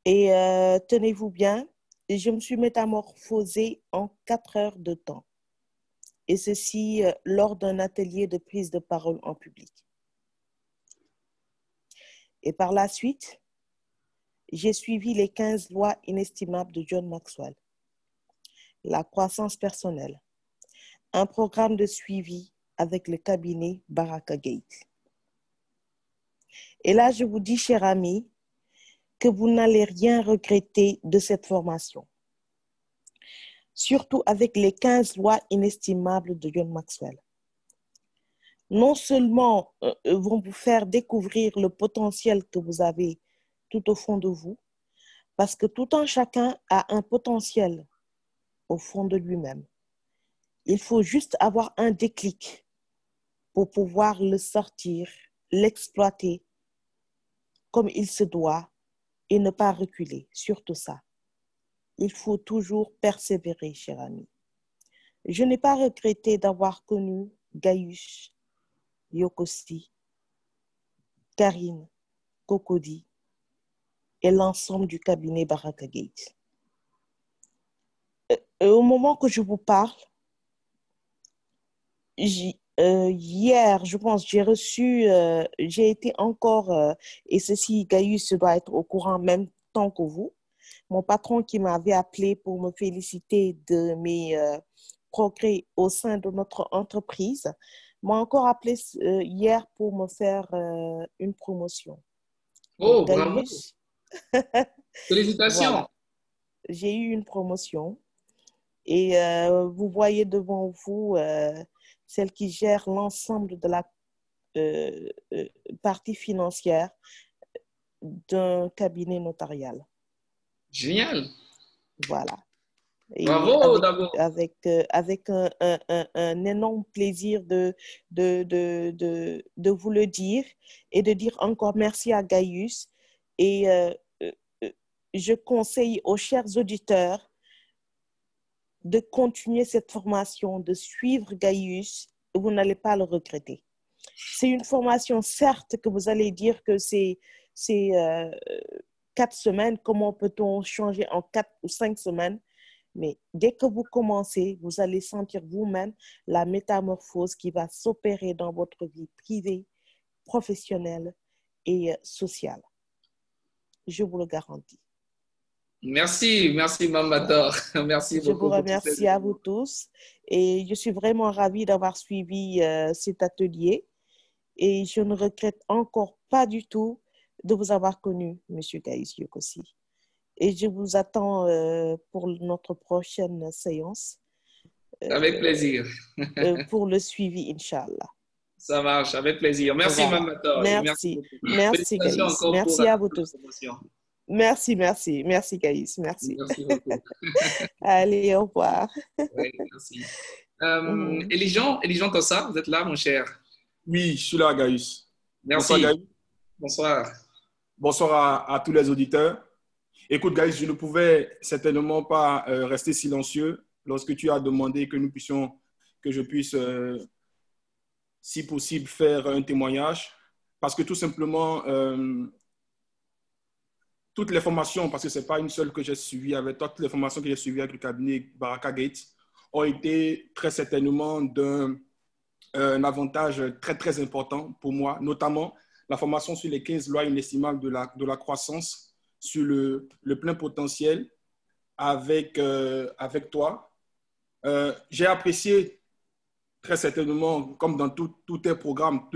Et tenez-vous bien, je me suis métamorphosée en 4 heures de temps. Et ceci lors d'un atelier de prise de parole en public. Et par la suite, j'ai suivi les 15 lois inestimables de John Maxwell. La croissance personnelle, un programme de suivi avec le cabinet Baraka Gate. Et là, je vous dis, chers amis, que vous n'allez rien regretter de cette formation. Surtout avec les 15 lois inestimables de John Maxwell. Non seulement vont vous faire découvrir le potentiel que vous avez tout au fond de vous, parce que tout un chacun a un potentiel au fond de lui-même. Il faut juste avoir un déclic pour pouvoir le sortir, l'exploiter comme il se doit et ne pas reculer, surtout ça. Il faut toujours persévérer, cher ami. Je n'ai pas regretté d'avoir connu Gaius, Yokosi, Karine, Cocody et l'ensemble du cabinet Baraka Gate. Au moment que je vous parle, hier, je pense, j'ai été encore, et ceci, Gaius doit être au courant en même temps que vous, mon patron qui m'avait appelé pour me féliciter de mes progrès au sein de notre entreprise, m'a encore appelé hier pour me faire une promotion. Oh, Donc, bravo! Gaius, Félicitations! voilà, j'ai eu une promotion et vous voyez devant vous celle qui gère l'ensemble de la partie financière d'un cabinet notarial. Génial! Voilà. Et Bravo d'abord! avec un énorme plaisir de vous le dire et de dire encore merci à Gaius. Et je conseille aux chers auditeurs de continuer cette formation, de suivre Gaius. Vous n'allez pas le regretter. C'est une formation, certes, que vous allez dire que c'est 4 semaines. Comment peut-on changer en 4 ou 5 semaines? Mais dès que vous commencez, vous allez sentir vous-même la métamorphose qui va s'opérer dans votre vie privée, professionnelle et sociale. Je vous le garantis. Merci, merci Mamator. Voilà. Merci Je vous beaucoup pour tous ces remercie à vous éléments. tous et je suis vraiment ravie d'avoir suivi cet atelier et je ne regrette encore pas du tout de vous avoir connu, M. Gaius Yokosi. Et je vous attends pour notre prochaine séance Avec plaisir. pour le suivi, Inch'Allah. Ça marche, avec plaisir. Merci Voilà. Mamator et merci Merci. beaucoup. Merci, Félicitations Gaïs. encore pour Merci à vous la tous. promotion. Merci, merci. Merci, Gaïs. Merci. Merci beaucoup. Allez, au revoir. Oui, merci. Mhm. Elijan Tossa, vous êtes là, mon cher? Oui, je suis là, Gaius. Bonsoir, Merci. Gaius. Bonsoir. Bonsoir à tous les auditeurs. Écoute, Gaius, je ne pouvais certainement pas rester silencieux lorsque tu as demandé que je puisse, si possible, faire un témoignage. Parce que tout simplement, toutes les formations, parce que ce n'est pas une seule que j'ai suivie, avec toutes les formations que j'ai suivies avec le cabinet Baraka Gate, ont été très certainement un avantage très, très important pour moi, notamment la formation sur les 15 lois inestimables de la croissance, sur le plein potentiel avec toi. J'ai apprécié très certainement, comme dans tous les programmes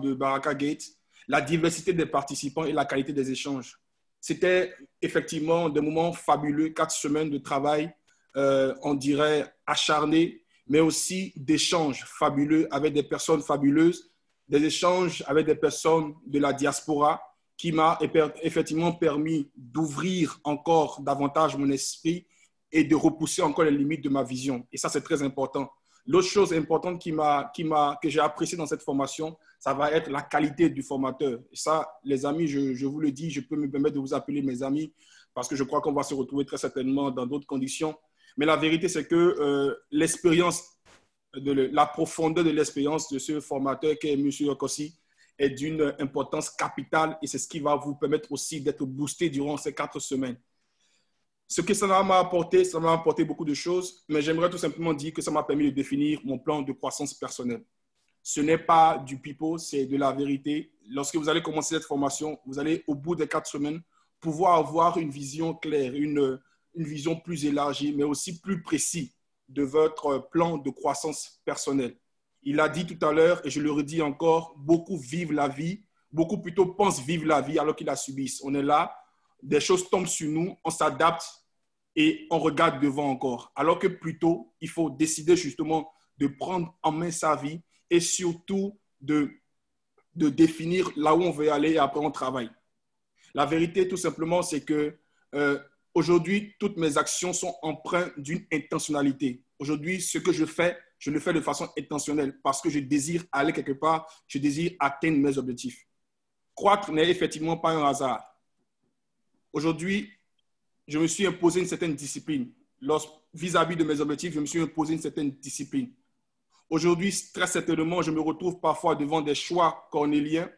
de Baraka Gate, la diversité des participants et la qualité des échanges. C'était effectivement des moments fabuleux, 4 semaines de travail, on dirait acharné, mais aussi d'échanges fabuleux avec des personnes fabuleuses, des échanges avec des personnes de la diaspora qui m'a effectivement permis d'ouvrir encore davantage mon esprit et de repousser encore les limites de ma vision. Et ça, c'est très important. L'autre chose importante que j'ai appréciée dans cette formation, ça va être la qualité du formateur. Et ça, les amis, je vous le dis, je peux me permettre de vous appeler mes amis parce que je crois qu'on va se retrouver très certainement dans d'autres conditions. Mais la vérité, c'est que l'expérience, la profondeur de l'expérience de ce formateur qui est M. Yokossi est d'une importance capitale et c'est ce qui va vous permettre aussi d'être boosté durant ces 4 semaines. Ce que ça m'a apporté beaucoup de choses, mais j'aimerais tout simplement dire que ça m'a permis de définir mon plan de croissance personnelle. Ce n'est pas du pipeau, c'est de la vérité. Lorsque vous allez commencer cette formation, vous allez, au bout des 4 semaines, pouvoir avoir une vision claire, une vision plus élargie, mais aussi plus précise de votre plan de croissance personnelle. Il a dit tout à l'heure, et je le redis encore, beaucoup vivent la vie, beaucoup plutôt pensent vivre la vie alors qu'ils la subissent. On est là, des choses tombent sur nous, on s'adapte et on regarde devant encore. Alors que plutôt, il faut décider justement de prendre en main sa vie et surtout de définir là où on veut aller et après on travaille. La vérité, tout simplement, c'est que aujourd'hui, toutes mes actions sont empreintes d'une intentionnalité. Aujourd'hui, ce que je fais, je le fais de façon intentionnelle parce que je désire aller quelque part, je désire atteindre mes objectifs. Croître n'est effectivement pas un hasard. Aujourd'hui, je me suis imposé une certaine discipline. Vis-à-vis de mes objectifs, je me suis imposé une certaine discipline. Aujourd'hui, très certainement, je me retrouve parfois devant des choix cornéliens,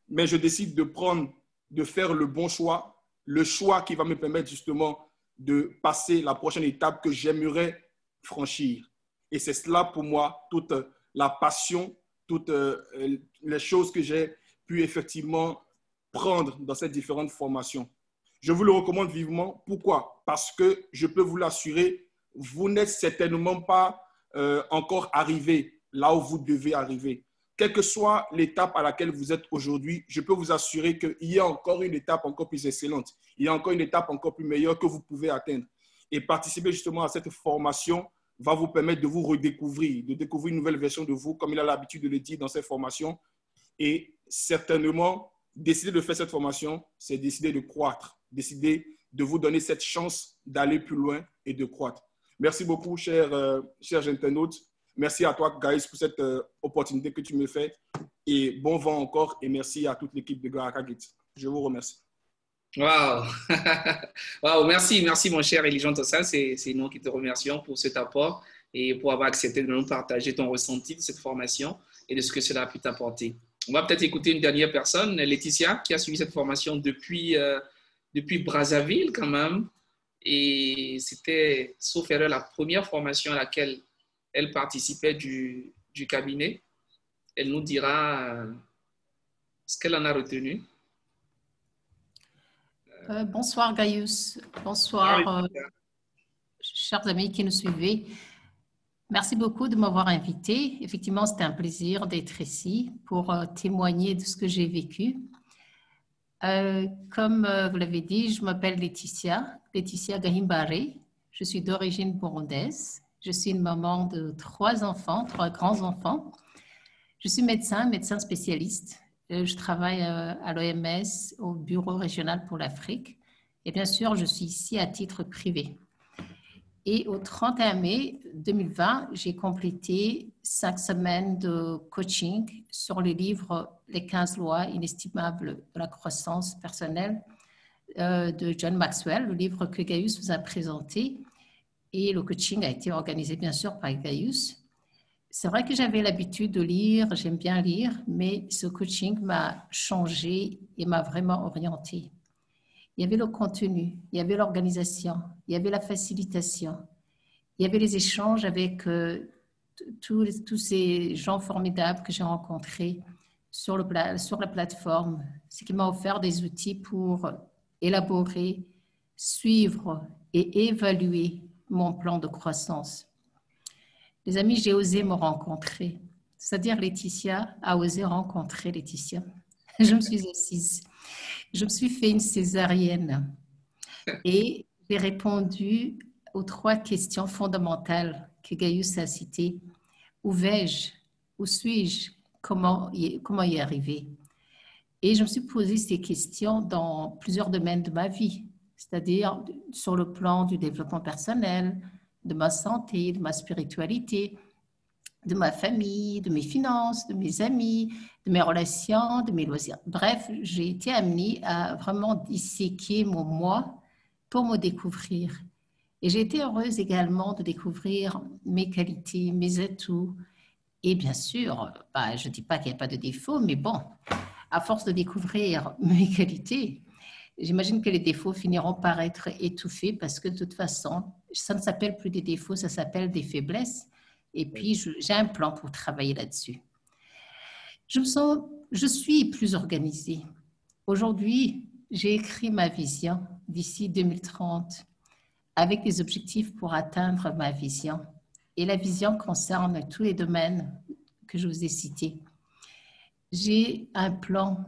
mais je décide de faire le bon choix, le choix qui va me permettre justement de passer la prochaine étape que j'aimerais franchir. Et c'est cela pour moi, toute la passion, toutes les choses que j'ai pu effectivement prendre dans ces différentes formations. Je vous le recommande vivement. Pourquoi? Parce que je peux vous l'assurer, vous n'êtes certainement pas encore arrivé là où vous devez arriver. Quelle que soit l'étape à laquelle vous êtes aujourd'hui, je peux vous assurer qu'il y a encore une étape encore plus excellente. Il y a encore une étape encore plus meilleure que vous pouvez atteindre. Et participer justement à cette formation va vous permettre de vous redécouvrir, de découvrir une nouvelle version de vous, comme il a l'habitude de le dire dans ses formations. Et certainement, décider de faire cette formation, c'est décider de croître, décider de vous donner cette chance d'aller plus loin et de croître. Merci beaucoup, chers internautes. Merci à toi, Gaïs, pour cette opportunité que tu me fais. Et bon vent encore. Et merci à toute l'équipe de Baraka Gate. Je vous remercie. Waouh! Wow, merci mon cher Elijan Tossal. C'est nous qui te remercions pour cet apport et pour avoir accepté de nous partager ton ressenti de cette formation et de ce que cela a pu t'apporter. On va peut-être écouter une dernière personne, Laetitia, qui a suivi cette formation depuis Brazzaville quand même. Et c'était, sauf erreur, la première formation à laquelle elle participait du cabinet. Elle nous dira ce qu'elle en a retenu. Bonsoir Gaius, bonsoir chers amis qui nous suivez. Merci beaucoup de m'avoir invité. Effectivement, c'était un plaisir d'être ici pour témoigner de ce que j'ai vécu. Comme vous l'avez dit, je m'appelle Laetitia Gahimbare. Je suis d'origine burundaise. Je suis une maman de 3 enfants, 3 grands-enfants. Je suis médecin spécialiste. Je travaille à l'OMS, au Bureau régional pour l'Afrique. Et bien sûr, je suis ici à titre privé. Et au 31 mai 2020, j'ai complété 5 semaines de coaching sur le livre « Les 15 lois inestimables de la croissance personnelle » de John Maxwell, le livre que Gaius vous a présenté. Et le coaching a été organisé bien sûr par Gaius. C'est vrai que j'avais l'habitude de lire, j'aime bien lire, mais ce coaching m'a changé et m'a vraiment orientée. Il y avait le contenu, il y avait l'organisation, il y avait la facilitation, il y avait les échanges avec tous ces gens formidables que j'ai rencontrés sur la plateforme, ce qui m'a offert des outils pour élaborer, suivre et évaluer mon plan de croissance. Les amis, j'ai osé me rencontrer. C'est-à-dire Laetitia a osé rencontrer Laetitia. Je me suis assise. Je me suis fait une césarienne et j'ai répondu aux 3 questions fondamentales que Gaius a citées. Où vais-je? Où suis-je? Comment y arriver? Et je me suis posé ces questions dans plusieurs domaines de ma vie, c'est-à-dire sur le plan du développement personnel, de ma santé, de ma spiritualité, de ma famille, de mes finances, de mes amis, de mes relations, de mes loisirs. Bref, j'ai été amenée à vraiment disséquer mon moi pour me découvrir. Et j'ai été heureuse également de découvrir mes qualités, mes atouts. Et bien sûr, je ne dis pas qu'il n'y a pas de défauts, mais bon, à force de découvrir mes qualités, j'imagine que les défauts finiront par être étouffés parce que de toute façon, ça ne s'appelle plus des défauts, ça s'appelle des faiblesses. Et puis, j'ai un plan pour travailler là-dessus. Je suis plus organisée. Aujourd'hui, j'ai écrit ma vision d'ici 2030 avec des objectifs pour atteindre ma vision. Et la vision concerne tous les domaines que je vous ai cités. J'ai un plan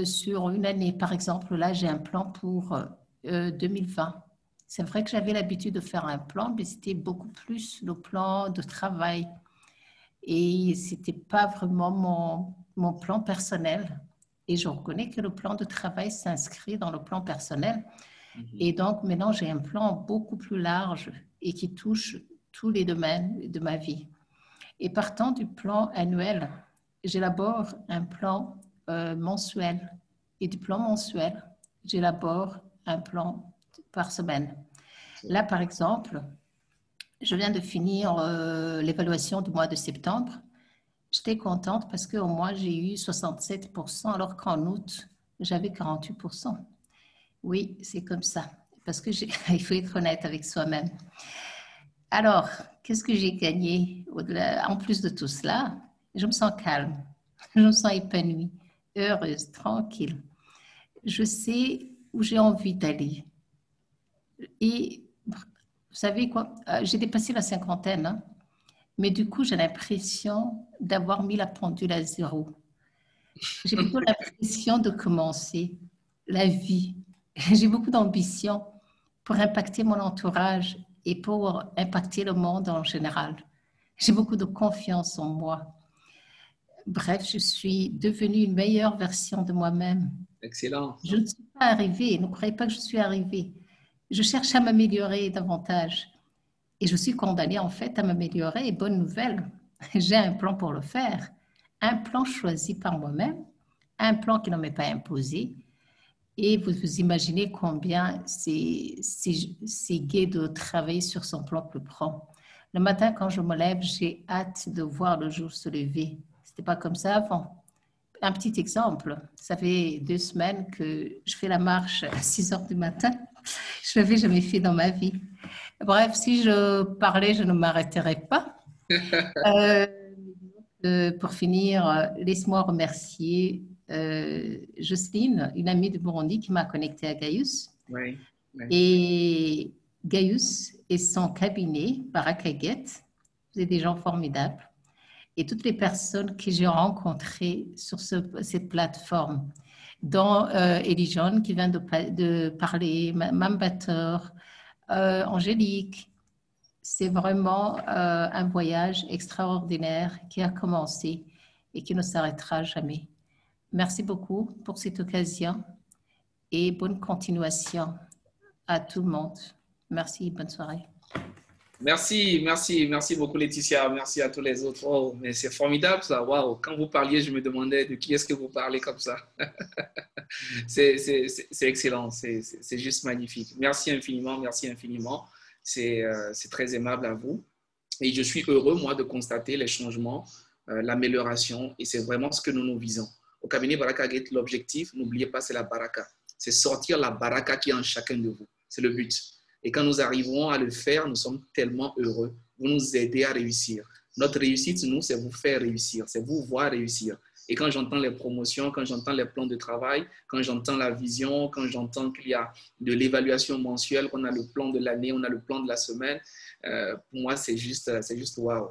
sur une année. Par exemple, là, j'ai un plan pour 2020. C'est vrai que j'avais l'habitude de faire un plan, mais c'était beaucoup plus le plan de travail. Et ce n'était pas vraiment mon plan personnel. Et je reconnais que le plan de travail s'inscrit dans le plan personnel. Et donc, maintenant, j'ai un plan beaucoup plus large et qui touche tous les domaines de ma vie. Et partant du plan annuel, j'élabore un plan mensuel. Et du plan mensuel, j'élabore un plan par semaine. Là, par exemple, je viens de finir l'évaluation du mois de septembre. J'étais contente parce qu'au mois, j'ai eu 67%, alors qu'en août, j'avais 48%. Oui, c'est comme ça. Parce que il faut être honnête avec soi-même. Alors, qu'est-ce que j'ai gagné en plus de tout cela? Je me sens calme, je me sens épanouie, heureuse, tranquille. Je sais où j'ai envie d'aller. Et vous savez quoi? J'ai dépassé la cinquantaine, hein, mais du coup, j'ai l'impression d'avoir mis la pendule à 0. J'ai plutôt l'impression de commencer la vie. J'ai beaucoup d'ambition pour impacter mon entourage et pour impacter le monde en général. J'ai beaucoup de confiance en moi. Bref, je suis devenue une meilleure version de moi-même. Excellent. Je ne suis pas arrivée, ne croyez pas que je suis arrivée. Je cherche à m'améliorer davantage. Et je suis condamnée en fait à m'améliorer. Et bonne nouvelle, j'ai un plan pour le faire. Un plan choisi par moi-même, un plan qui ne m'est pas imposé. Et vous imaginez combien c'est gai de travailler sur son propre plan. Le matin, quand je me lève, j'ai hâte de voir le jour se lever. Ce n'était pas comme ça avant. Un petit exemple, ça fait 2 semaines que je fais la marche à 6 heures du matin. Je ne l'avais jamais fait dans ma vie. Bref, si je parlais, je ne m'arrêterai pas. Pour finir, laisse-moi remercier Jocelyne, une amie de Burundi qui m'a connectée à Gaius. Oui. Et Gaius et son cabinet, Barakaget, vous êtes des gens formidables. Et toutes les personnes que j'ai rencontrées sur cette plateforme, dont Elijon qui vient de parler, Mambator, Angélique. C'est vraiment un voyage extraordinaire qui a commencé et qui ne s'arrêtera jamais. Merci beaucoup pour cette occasion et bonne continuation à tout le monde. Merci, bonne soirée. Merci beaucoup Laetitia, merci à tous les autres. Oh, mais c'est formidable ça, waouh. Quand vous parliez, je me demandais de qui est-ce que vous parlez comme ça. C'est excellent, c'est juste magnifique. Merci infiniment, c'est très aimable à vous. Et je suis heureux, moi, de constater les changements, l'amélioration, et c'est vraiment ce que nous visons. Au cabinet Barakaget, l'objectif, n'oubliez pas, c'est la baraka. C'est sortir la baraka qui est en chacun de vous. C'est le but. Et quand nous arriverons à le faire, nous sommes tellement heureux. Vous nous aidez à réussir. Notre réussite, nous, c'est vous faire réussir, c'est vous voir réussir. Et quand j'entends les promotions, quand j'entends les plans de travail, quand j'entends la vision, quand j'entends qu'il y a de l'évaluation mensuelle, qu'on a le plan de l'année, on a le plan de la semaine, pour moi, c'est juste waouh.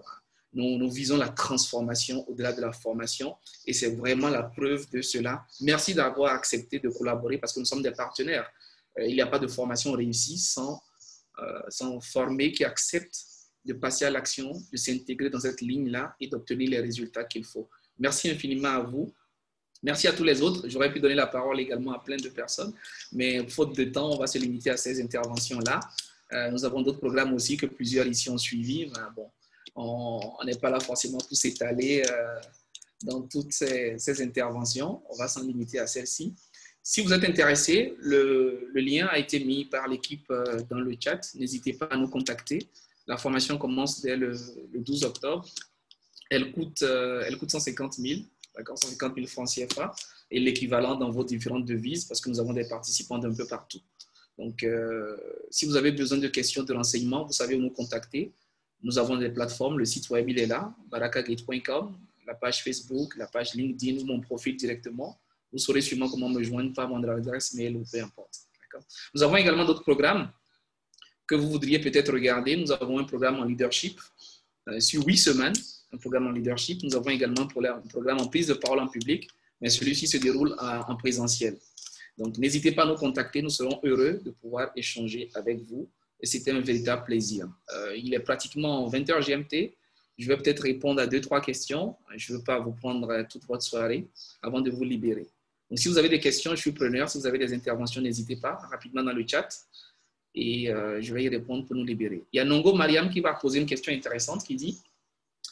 Nous visons la transformation au-delà de la formation et c'est vraiment la preuve de cela. Merci d'avoir accepté de collaborer parce que nous sommes des partenaires. Il n'y a pas de formation réussie sans former qui accepte de passer à l'action, de s'intégrer dans cette ligne-là et d'obtenir les résultats qu'il faut. Merci infiniment à vous. Merci à tous les autres. J'aurais pu donner la parole également à plein de personnes, mais faute de temps, on va se limiter à ces interventions-là. Nous avons d'autres programmes aussi que plusieurs ici ont suivis. Mais bon, on n'est pas là forcément pour s'étaler dans toutes ces interventions. On va s'en limiter à celle-ci. Si vous êtes intéressé, le lien a été mis par l'équipe dans le chat. N'hésitez pas à nous contacter. La formation commence dès le 12 octobre. Elle coûte 150 000, d'accord, 150 000 francs CFA et l'équivalent dans vos différentes devises parce que nous avons des participants d'un peu partout. Donc, si vous avez besoin de questions, de renseignements, vous savez où nous contacter. Nous avons des plateformes, le site web il est là, barakagate.com, la page Facebook, la page LinkedIn ou mon profil directement. Vous saurez sûrement comment me joindre par mon adresse mail ou peu importe. Nous avons également d'autres programmes que vous voudriez peut-être regarder. Nous avons un programme en leadership sur 8 semaines, un programme en leadership. Nous avons également un programme en prise de parole en public, mais celui-ci se déroule en présentiel. Donc, n'hésitez pas à nous contacter. Nous serons heureux de pouvoir échanger avec vous. Et c'était un véritable plaisir. Il est pratiquement 20h GMT. Je vais peut-être répondre à 2-3 questions. Je ne veux pas vous prendre toute votre soirée avant de vous libérer. Donc, si vous avez des questions, je suis preneur. Si vous avez des interventions, n'hésitez pas rapidement dans le chat. Et je vais y répondre pour nous libérer. Il y a Nongo Mariam qui va poser une question intéressante qui dit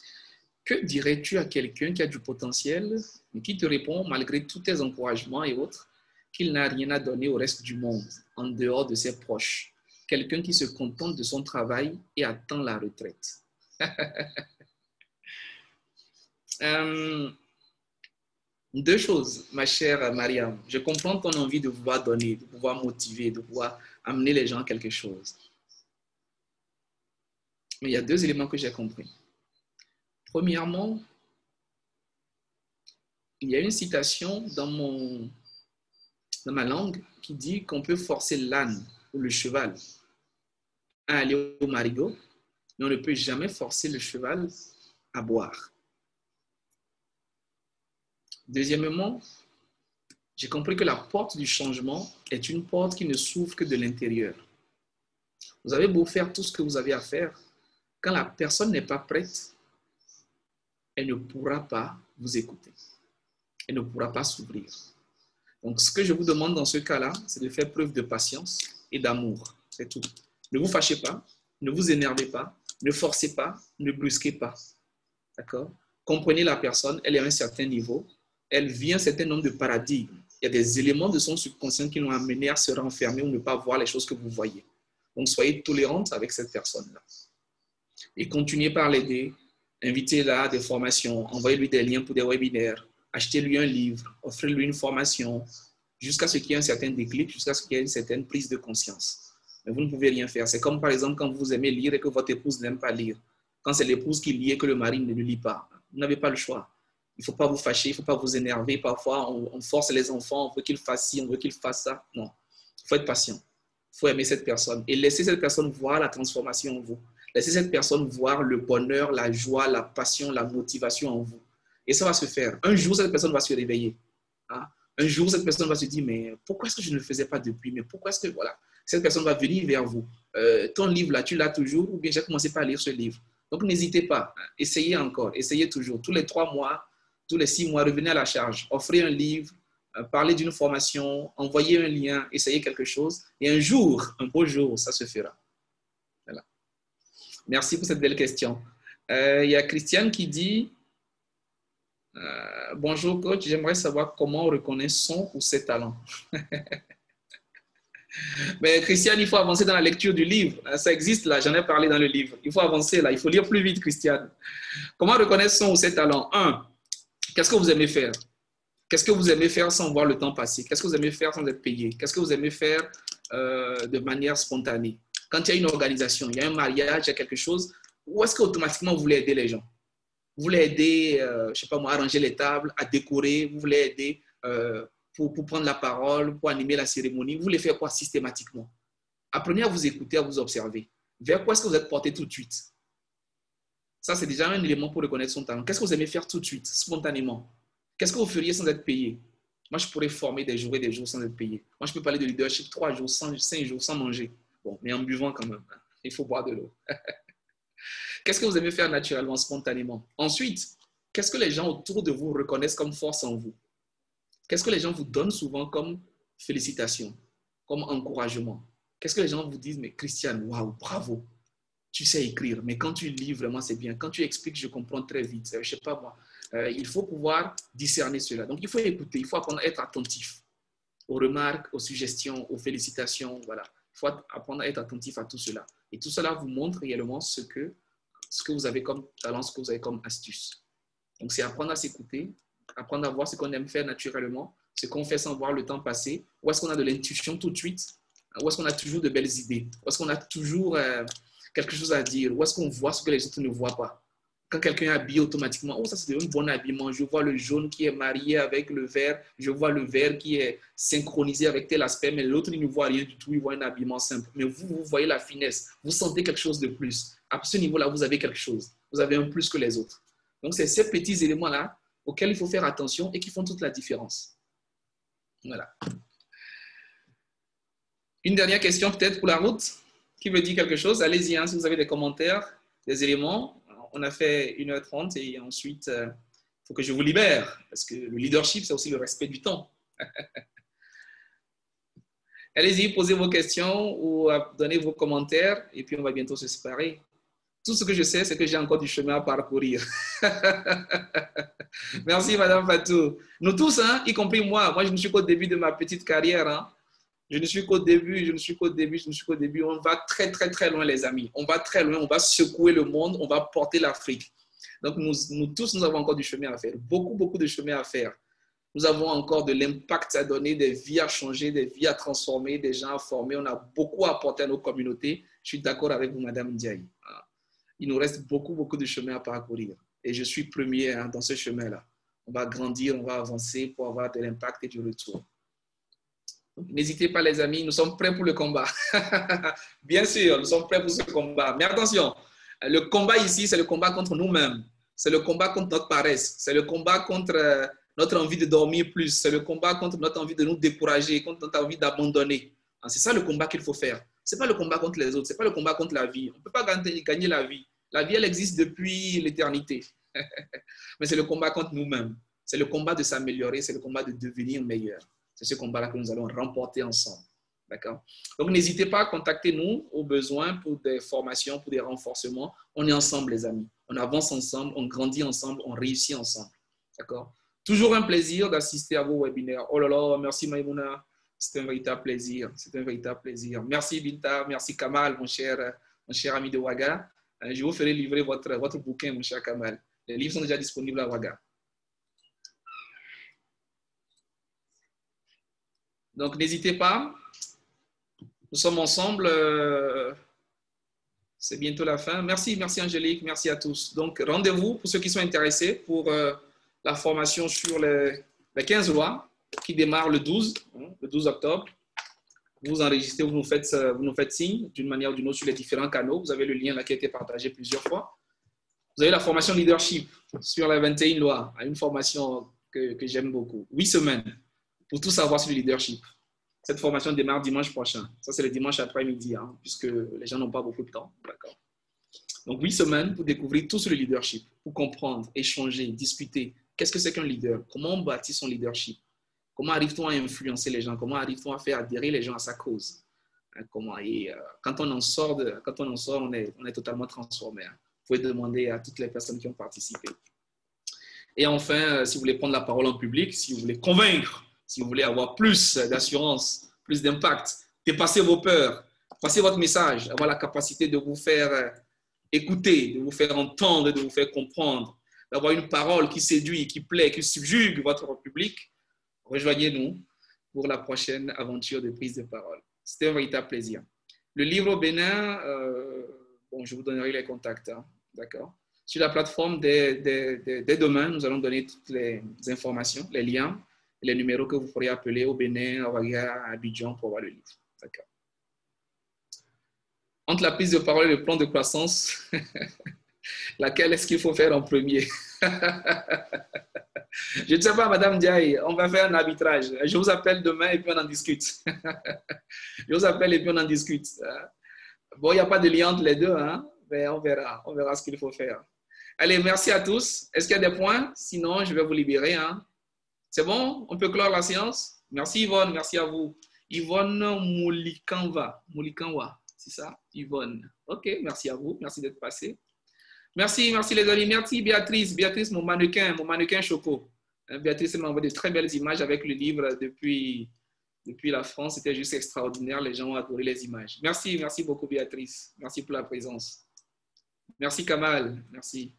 « Que dirais-tu à quelqu'un qui a du potentiel, mais qui te répond, malgré tous tes encouragements et autres, qu'il n'a rien à donner au reste du monde, en dehors de ses proches? Quelqu'un qui se contente de son travail et attend la retraite. » Deux choses, ma chère Mariam. Je comprends ton envie de pouvoir donner, de pouvoir motiver, de pouvoir amener les gens à quelque chose. Mais il y a deux éléments que j'ai compris. Premièrement, il y a une citation dans ma langue qui dit qu'on peut forcer l'âne ou le cheval à aller au marigot, mais on ne peut jamais forcer le cheval à boire. Deuxièmement, j'ai compris que la porte du changement est une porte qui ne s'ouvre que de l'intérieur. Vous avez beau faire tout ce que vous avez à faire, quand la personne n'est pas prête, elle ne pourra pas vous écouter. Elle ne pourra pas s'ouvrir. Donc, ce que je vous demande dans ce cas-là, c'est de faire preuve de patience et d'amour. C'est tout. Ne vous fâchez pas, ne vous énervez pas, ne forcez pas, ne brusquez pas. D'accord? Comprenez la personne, elle est à un certain niveau. Elle vit un certain nombre de paradigmes. Il y a des éléments de son subconscient qui l'ont amené à se renfermer ou ne pas voir les choses que vous voyez. Donc, soyez tolérante avec cette personne-là. Et continuez par l'aider. Invitez-la à des formations. Envoyez-lui des liens pour des webinaires. Achetez-lui un livre. Offrez-lui une formation jusqu'à ce qu'il y ait un certain déclic, jusqu'à ce qu'il y ait une certaine prise de conscience. Mais vous ne pouvez rien faire. C'est comme, par exemple, quand vous aimez lire et que votre épouse n'aime pas lire. Quand c'est l'épouse qui lit et que le mari ne lit pas. Vous n'avez pas le choix. Il ne faut pas vous fâcher, il ne faut pas vous énerver. Parfois, on force les enfants, on veut qu'ils fassent ci, on veut qu'ils fassent ça. Non, il faut être patient. Il faut aimer cette personne et laisser cette personne voir la transformation en vous. Laissez cette personne voir le bonheur, la joie, la passion, la motivation en vous. Et ça va se faire. Un jour, cette personne va se réveiller. Hein? Un jour, cette personne va se dire, mais pourquoi est-ce que je ne le faisais pas depuis? Mais pourquoi est-ce que, voilà. Cette personne va venir vers vous. Ton livre, là, tu l'as toujours ou bien j'ai commencé par lire ce livre. Donc, n'hésitez pas. Essayez encore. Essayez toujours. Tous les 3 mois, tous les 6 mois, revenez à la charge. Offrez un livre, parlez d'une formation, envoyez un lien, essayez quelque chose. Et un jour, un beau jour, ça se fera. Voilà. Merci pour cette belle question. Il y a Christiane qui dit bonjour coach, j'aimerais savoir comment on reconnaît son ou ses talents. Mais Christiane, il faut avancer dans la lecture du livre. Ça existe là, j'en ai parlé dans le livre. Il faut avancer là, il faut lire plus vite, Christiane. Comment reconnaître son ou ses talents? 1. Qu'est-ce que vous aimez faire? Qu'est-ce que vous aimez faire sans voir le temps passer? Qu'est-ce que vous aimez faire sans être payé? Qu'est-ce que vous aimez faire de manière spontanée? Quand il y a une organisation, il y a un mariage, il y a quelque chose, où est-ce qu'automatiquement vous voulez aider les gens? Vous voulez aider, je ne sais pas moi, à ranger les tables, à décorer. Vous voulez aider pour prendre la parole, pour animer la cérémonie. Vous voulez faire quoi systématiquement? Apprenez à vous écouter, à vous observer. Vers quoi est-ce que vous êtes porté tout de suite? Ça, c'est déjà un élément pour reconnaître son talent. Qu'est-ce que vous aimez faire tout de suite, spontanément? Qu'est-ce que vous feriez sans être payé? Moi, je pourrais former des jours et des jours sans être payé. Moi, je peux parler de leadership 3 jours, 5 jours sans manger. Bon, mais en buvant quand même. Il faut boire de l'eau. Qu'est-ce que vous aimez faire naturellement, spontanément? Ensuite, qu'est-ce que les gens autour de vous reconnaissent comme force en vous? Qu'est-ce que les gens vous donnent souvent comme félicitations, comme encouragement? Qu'est-ce que les gens vous disent? Mais Christiane, waouh, bravo, tu sais écrire, mais quand tu lis, vraiment, c'est bien. Quand tu expliques, je comprends très vite. Je ne sais pas moi. Il faut pouvoir discerner cela. Donc, il faut écouter, il faut apprendre à être attentif aux remarques, aux suggestions, aux félicitations. Voilà. Il faut apprendre à être attentif à tout cela. Et tout cela vous montre réellement ce que vous avez comme talent, ce que vous avez comme astuce. Donc, c'est apprendre à s'écouter, apprendre à voir ce qu'on aime faire naturellement, ce qu'on fait sans voir le temps passer, où est-ce qu'on a de l'intuition tout de suite, où est-ce qu'on a toujours de belles idées, où est-ce qu'on a toujours quelque chose à dire, où est-ce qu'on voit ce que les autres ne voient pas. Quand quelqu'un est habillé automatiquement, oh, ça c'est un bon habillement, je vois le jaune qui est marié avec le vert, je vois le vert qui est synchronisé avec tel aspect, mais l'autre il ne voit rien du tout, il voit un habillement simple. Mais vous voyez la finesse, vous sentez quelque chose de plus. À ce niveau-là, vous avez quelque chose, vous avez un plus que les autres. Donc c'est ces petits éléments-là auxquels il faut faire attention et qui font toute la différence. Voilà. Une dernière question peut-être pour la route. Qui veut dire quelque chose? Allez-y, hein, si vous avez des commentaires, des éléments. On a fait 1h30 et ensuite, il faut que je vous libère parce que le leadership, c'est aussi le respect du temps. Allez-y, posez vos questions ou donnez vos commentaires et puis on va bientôt se séparer. Tout ce que je sais, c'est que j'ai encore du chemin à parcourir. Merci, Madame Fatou. Nous tous, hein, y compris moi. Moi, je ne suis qu'au début de ma petite carrière. Hein. Je ne suis qu'au début. On va très, très, très loin, les amis. On va très loin. On va secouer le monde. On va porter l'Afrique. Donc, nous tous, nous avons encore du chemin à faire. Beaucoup, beaucoup de chemin à faire. Nous avons encore de l'impact à donner, des vies à changer, des vies à transformer, des gens à former. On a beaucoup à apporter à nos communautés. Je suis d'accord avec vous, Madame Ndiaye. Il nous reste beaucoup, beaucoup de chemin à parcourir. Et je suis premier hein, dans ce chemin-là. On va grandir, on va avancer pour avoir de l'impact et du retour. N'hésitez pas, les amis, nous sommes prêts pour le combat. Bien sûr, nous sommes prêts pour ce combat. Mais attention, le combat ici, c'est le combat contre nous-mêmes. C'est le combat contre notre paresse. C'est le combat contre notre envie de dormir plus. C'est le combat contre notre envie de nous décourager, contre notre envie d'abandonner. C'est ça le combat qu'il faut faire. Ce n'est pas le combat contre les autres. Ce n'est pas le combat contre la vie. On ne peut pas gagner la vie. La vie, elle existe depuis l'éternité. Mais c'est le combat contre nous-mêmes. C'est le combat de s'améliorer. C'est le combat de devenir meilleur. C'est ce combat-là que nous allons remporter ensemble. D'accord? Donc, n'hésitez pas à contacter nous au besoin pour des formations, pour des renforcements. On est ensemble, les amis. On avance ensemble, on grandit ensemble, on réussit ensemble. D'accord? Toujours un plaisir d'assister à vos webinaires. Oh là là, merci Maïmouna. C'est un véritable plaisir. C'est un véritable plaisir. Merci Binta, merci Kamal, mon cher ami de Ouaga. Je vous ferai livrer votre bouquin, mon cher Kamal. Les livres sont déjà disponibles à Ouaga. Donc, n'hésitez pas. Nous sommes ensemble. C'est bientôt la fin. Merci Angélique. Merci à tous. Donc, rendez-vous pour ceux qui sont intéressés pour la formation sur les 15 lois qui démarre le 12 octobre. Vous enregistrez, vous nous faites signe d'une manière ou d'une autre sur les différents canaux. Vous avez le lien là qui a été partagé plusieurs fois. Vous avez la formation leadership sur les 21 lois. Une formation que j'aime beaucoup. 8 semaines. Pour tout savoir sur le leadership. Cette formation démarre dimanche prochain. Ça, c'est le dimanche après-midi, hein, puisque les gens n'ont pas beaucoup de temps. D'accord. Donc, 8 semaines pour découvrir tout sur le leadership, pour comprendre, échanger, discuter. Qu'est-ce que c'est qu'un leader? Comment on bâtit son leadership? Comment arrive-t-on à influencer les gens? Comment arrive-t-on à faire adhérer les gens à sa cause? Quand on en sort, on est totalement transformé. Hein. Vous pouvez demander à toutes les personnes qui ont participé. Et enfin, si vous voulez prendre la parole en public, si vous voulez convaincre, si vous voulez avoir plus d'assurance, plus d'impact, dépasser vos peurs, passer votre message, avoir la capacité de vous faire écouter, de vous faire entendre, de vous faire comprendre, d'avoir une parole qui séduit, qui plaît, qui subjugue votre public, rejoignez-nous pour la prochaine aventure de prise de parole. C'était un véritable plaisir. Le livre au Bénin, je vous donnerai les contacts, hein, d'accord? Sur la plateforme, dès demain, nous allons donner toutes les informations, les liens, les numéros que vous pourrez appeler au Bénin, à Ouaga, à Abidjan pour voir le livre. D'accord. Entre la prise de parole et le plan de croissance, laquelle est-ce qu'il faut faire en premier? Je ne sais pas, Madame Diaye, on va faire un arbitrage. Je vous appelle demain et puis on en discute. Je vous appelle et puis on en discute. Bon, il n'y a pas de lien entre les deux, hein? Mais on verra ce qu'il faut faire. Allez, merci à tous. Est-ce qu'il y a des points? Sinon, je vais vous libérer. Hein? C'est bon? On peut clore la séance? Merci Yvonne, merci à vous. Yvonne Moulikanwa, c'est ça? Yvonne. Ok, merci à vous. Merci d'être passé. Merci les amis. Merci Béatrice, mon mannequin choco. Béatrice m'a envoyé de très belles images avec le livre depuis la France. C'était juste extraordinaire. Les gens ont adoré les images. Merci beaucoup Béatrice. Merci pour la présence. Merci Kamal. Merci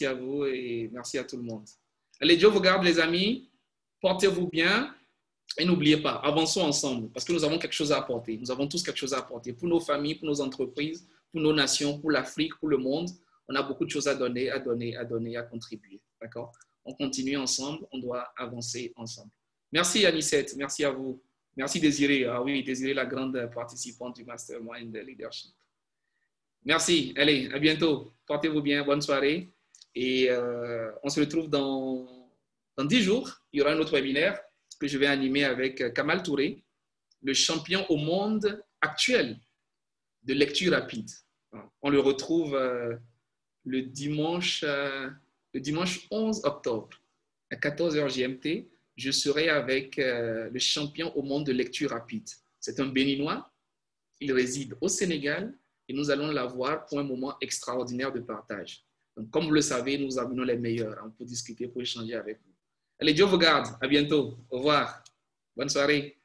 à vous et merci à tout le monde. Allez, Dieu vous garde les amis. Portez-vous bien. Et n'oubliez pas, avançons ensemble parce que nous avons quelque chose à apporter. Nous avons tous quelque chose à apporter pour nos familles, pour nos entreprises, pour nos nations, pour l'Afrique, pour le monde. On a beaucoup de choses à donner, à contribuer. D'accord? On continue ensemble, on doit avancer ensemble. Merci Anicette, merci à vous. Merci Désiré. Ah oui, Désiré, la grande participante du Mastermind Leadership. Merci. Allez, à bientôt. Portez-vous bien. Bonne soirée. Et on se retrouve dans 10 jours. Il y aura un autre webinaire que je vais animer avec Kamal Touré, le champion au monde actuel de lecture rapide. On le retrouve le dimanche 11 octobre à 14h GMT. Je serai avec le champion au monde de lecture rapide. C'est un Béninois. Il réside au Sénégal et nous allons l'avoir pour un moment extraordinaire de partage. Donc, comme vous le savez, nous amenons les meilleurs pour discuter, pour échanger avec vous. Allez, Dieu vous garde. À bientôt. Au revoir. Bonne soirée.